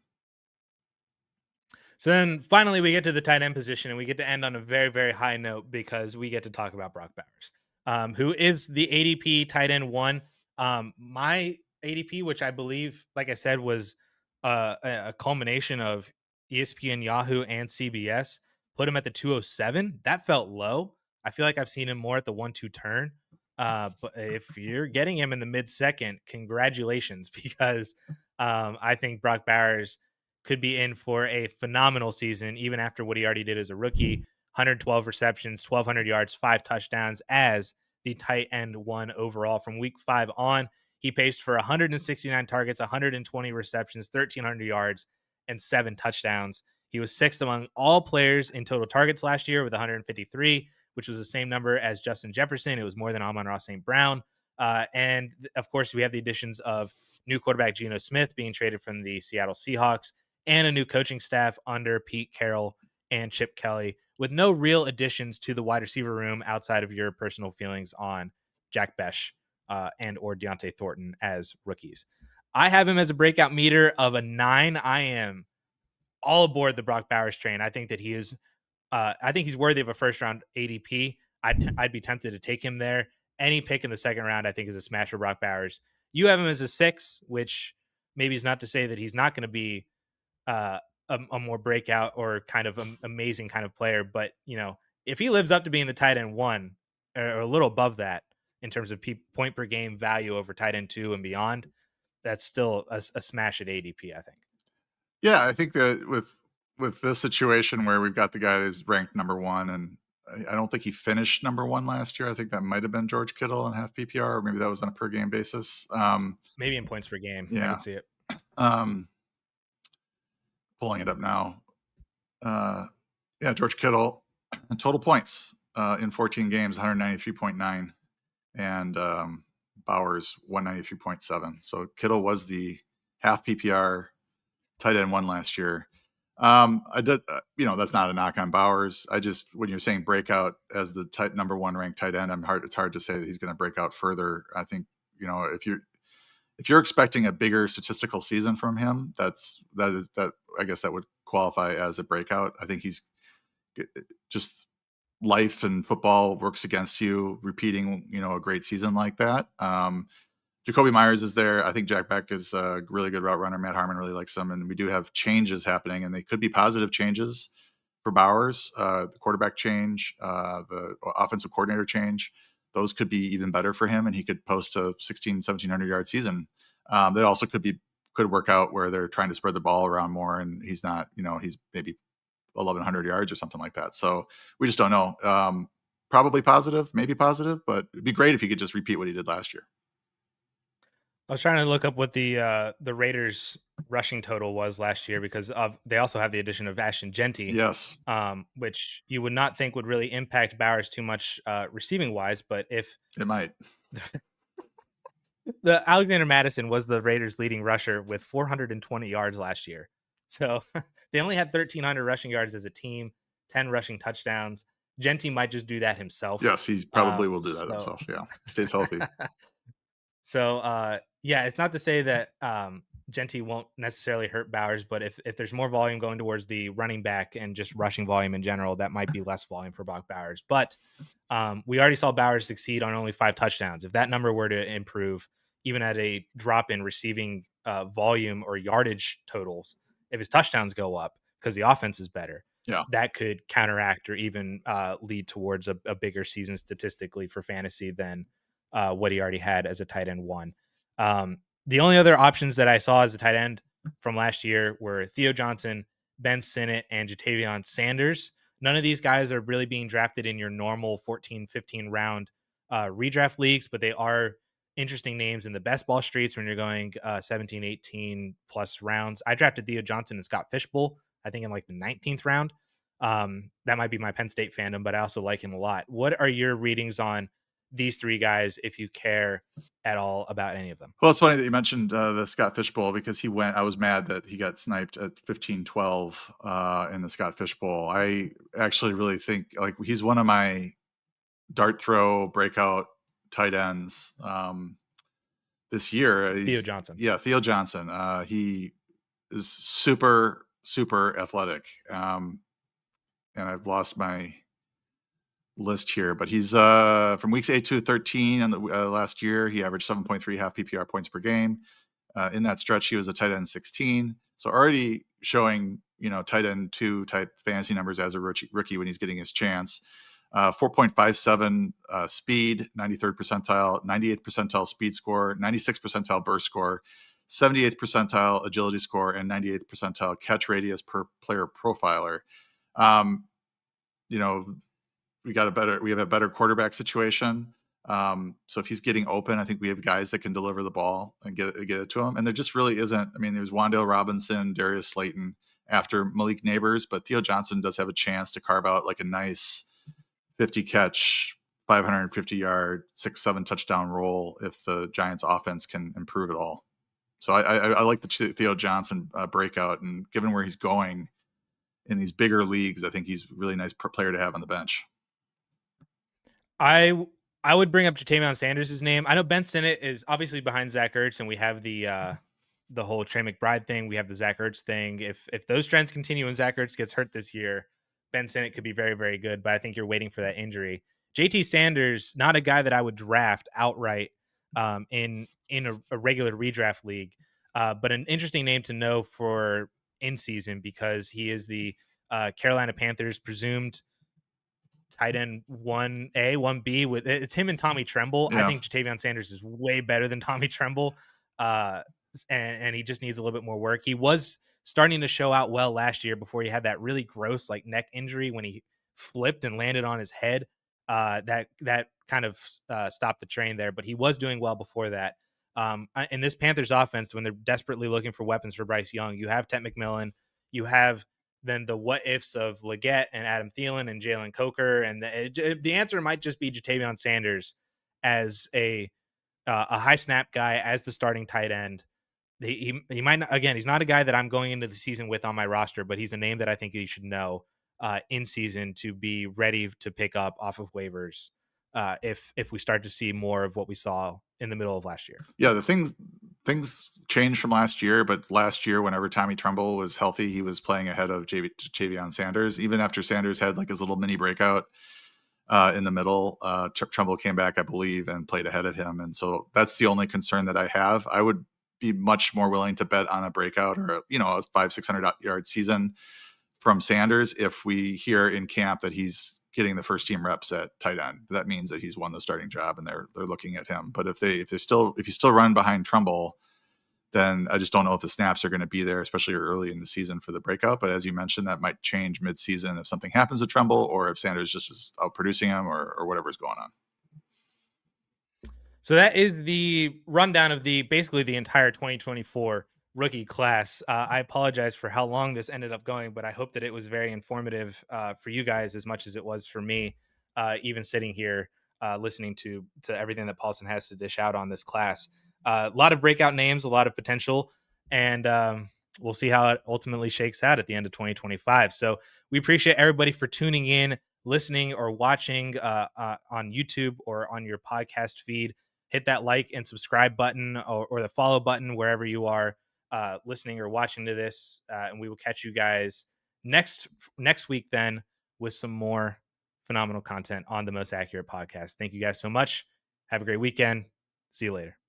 Speaker 1: So then finally we get to the tight end position and we get to end on a very, very high note because we get to talk about Brock Bowers, who is the ADP tight end one. My ADP, which I believe, like I said, was a culmination of ESPN, Yahoo, and CBS, put him at the 207. That felt low. I feel like I've seen him more at the 1-2 turn. But if you're getting him in the mid second, congratulations, because I think Brock Bowers could be in for a phenomenal season, even after what he already did as a rookie. 112 receptions, 1,200 yards, 5 touchdowns as the tight end one overall from week 5 on. He paced for 169 targets, 120 receptions, 1,300 yards, and 7 touchdowns. He was sixth among all players in total targets last year with 153, which was the same number as Justin Jefferson. It was more than Amon-Ra St. Brown. And of course, we have the additions of new quarterback Geno Smith being traded from the Seattle Seahawks and a new coaching staff under Pete Carroll and Chip Kelly, with no real additions to the wide receiver room outside of your personal feelings on Jack Besh and or Deontay Thornton as rookies. I have him as a breakout meter of a 9. I am all aboard the Brock Bowers train. I think that he is. I think he's worthy of a first round ADP. I'd be tempted to take him there. Any pick in the second round, I think, is a smash for Brock Bowers. You have him as a 6, which maybe is not to say that he's not going to be uh, a more breakout or kind of amazing kind of player. But if he lives up to being the tight end 1 or a little above that in terms of point per game value over tight end 2 and beyond, that's still a smash at ADP. I think.
Speaker 2: Yeah, I think that with this situation where we've got the guy that's ranked number 1, and I don't think he finished number 1 last year. I think that might have been George Kittle in half PPR, or maybe that was on a per game basis.
Speaker 1: Maybe in points per game, I
Speaker 2: Yeah,
Speaker 1: could see it.
Speaker 2: um, pulling it up now. Yeah, George Kittle, total points in 14 games, 193.9, and Bowers 193.7. So Kittle was the half PPR tight end 1 last year. I did, that's not a knock on Bowers. I just when you're saying breakout as the number 1 ranked tight end, it's hard to say that he's going to break out further. I think if you're expecting a bigger statistical season from him, that I guess that would qualify as a breakout. I think he's just life and football works against you repeating, a great season like that. Jacoby Myers is there. I think Jack Beck is a really good route runner. Matt Harmon really likes him, and we do have changes happening, and they could be positive changes for Bowers. The quarterback change, the offensive coordinator change, those could be even better for him, and he could post a 1,700 yard season. That also could work out where they're trying to spread the ball around more, and he's not, he's maybe 1,100 yards or something like that. So we just don't know. Probably positive, maybe positive, but it'd be great if he could just repeat what he did last year.
Speaker 1: I was trying to look up what the Raiders rushing total was last year because of they also have the addition of Ashton Genty,
Speaker 2: Yes,
Speaker 1: which you would not think would really impact Bowers too much receiving wise. But if
Speaker 2: it might.
Speaker 1: the Alexander Madison was the Raiders' leading rusher with 420 yards last year, so they only had 1,300 rushing yards as a team, 10 rushing touchdowns. Genty might just do that himself.
Speaker 2: Yes, he probably will do that
Speaker 1: So
Speaker 2: himself. Yeah, stays healthy.
Speaker 1: yeah, it's not to say that Genty won't necessarily hurt Bowers, but if there's more volume going towards the running back and just rushing volume in general, that might be less volume for Brock Bowers. But we already saw Bowers succeed on only 5 touchdowns. If that number were to improve, even at a drop in receiving volume or yardage totals, if his touchdowns go up because the offense is better,
Speaker 2: Yeah.
Speaker 1: that could counteract or even lead towards a bigger season statistically for fantasy than what he already had as a tight end one. The only other options that I saw as a tight end from last year were Theo Johnson, Ben Sinnott, and Jatavion Sanders. None of these guys are really being drafted in your normal 14, 15 round redraft leagues, but they are interesting names in the best ball streets when you're going 17, 18 plus rounds. I drafted Theo Johnson and Scott Fishbowl, I think in like the 19th round. That might be my Penn State fandom, but I also like him a lot. What are your readings on these three guys if you care at all about any of them?
Speaker 2: Well, it's funny that you mentioned the Scott Fishbowl because he went. I was mad that he got sniped at 15-12 in the Scott Fishbowl. I actually really think like he's one of my dart throw breakout tight ends this year.
Speaker 1: Theo Johnson.
Speaker 2: Theo Johnson. He is super super athletic, and I've lost my list here, but he's from weeks 8 to 13 on the last year. He averaged 7.3 half PPR points per game. In that stretch, he was a tight end 16. So already showing, tight end 2 type fantasy numbers as a rookie when he's getting his chance. 4.57 speed, 93rd percentile, 98th percentile speed score, 96th percentile burst score, 78th percentile agility score, and 98th percentile catch radius per player profiler. Um, you know, we have a better quarterback situation. So if he's getting open, I think we have guys that can deliver the ball and get it to him. And there just really isn't. I mean, there's Wan'Dale Robinson, Darius Slayton after Malik Neighbors, but Theo Johnson does have a chance to carve out like a nice 50 catch, 550 yard, 6-7 touchdown roll if the Giants offense can improve at all. So I like the Theo Johnson breakout, and given where he's going in these bigger leagues, I think he's a really nice player to have on the bench.
Speaker 1: I would bring up Jatavion Sanders' name. I know Ben Sinnott is obviously behind Zach Ertz, and we have the whole Trey McBride thing. We have the Zach Ertz thing. If those trends continue and Zach Ertz gets hurt this year, Ben Sinnott could be very, very good. But I think you're waiting for that injury. JT Sanders, not a guy that I would draft outright in a regular redraft league, but an interesting name to know for in season because he is the Carolina Panthers presumed tight end 1A, 1B with it's him and Tommy Tremble. I
Speaker 2: Yeah.
Speaker 1: think Jatavion Sanders is way better than Tommy Tremble. Uh, and he just needs a little bit more work. He was starting to show out well last year before he had that really gross like neck injury when he flipped and landed on his head. That kind of stopped the train there, but he was doing well before that. In this Panthers offense, when they're desperately looking for weapons for Bryce Young, you have Ted McMillan, you have then the what ifs of Leggett and Adam Thielen and Jalen Coker, and the answer might just be Jatavion Sanders as a high snap guy as the starting tight end. He might not, again, he's not a guy that I'm going into the season with on my roster, but he's a name that I think you should know in season to be ready to pick up off of waivers if we start to see more of what we saw in the middle of last year.
Speaker 2: Yeah, the things changed from last year, but last year, whenever Tommy Tremble was healthy, he was playing ahead of Jatavion Sanders. Even after Sanders had like his little mini breakout in the middle, Tremble came back, I believe, and played ahead of him. And so that's the only concern that I have. I would be much more willing to bet on a breakout or a 500-600 yard season from Sanders if we hear in camp that he's getting the first team reps at tight end. That means that he's won the starting job and they're looking at him. But if you still run behind Trumbull, then I just don't know if the snaps are going to be there, especially early in the season for the breakout. But as you mentioned, that might change mid-season if something happens to Trumbull or if Sanders just is out producing him or whatever's going on.
Speaker 1: So that is the rundown of basically the entire 2024 rookie class. I apologize for how long this ended up going, but I hope that it was very informative for you guys as much as it was for me. Even sitting here listening to everything that Paulson has to dish out on this class. A lot of breakout names, a lot of potential, and we'll see how it ultimately shakes out at the end of 2025. So we appreciate everybody for tuning in, listening, or watching on YouTube or on your podcast feed. Hit that like and subscribe button or the follow button wherever you are listening or watching to this, and we will catch you guys next next week then with some more phenomenal content on the Most Accurate Podcast. Thank you guys so much. Have a great weekend. See you later.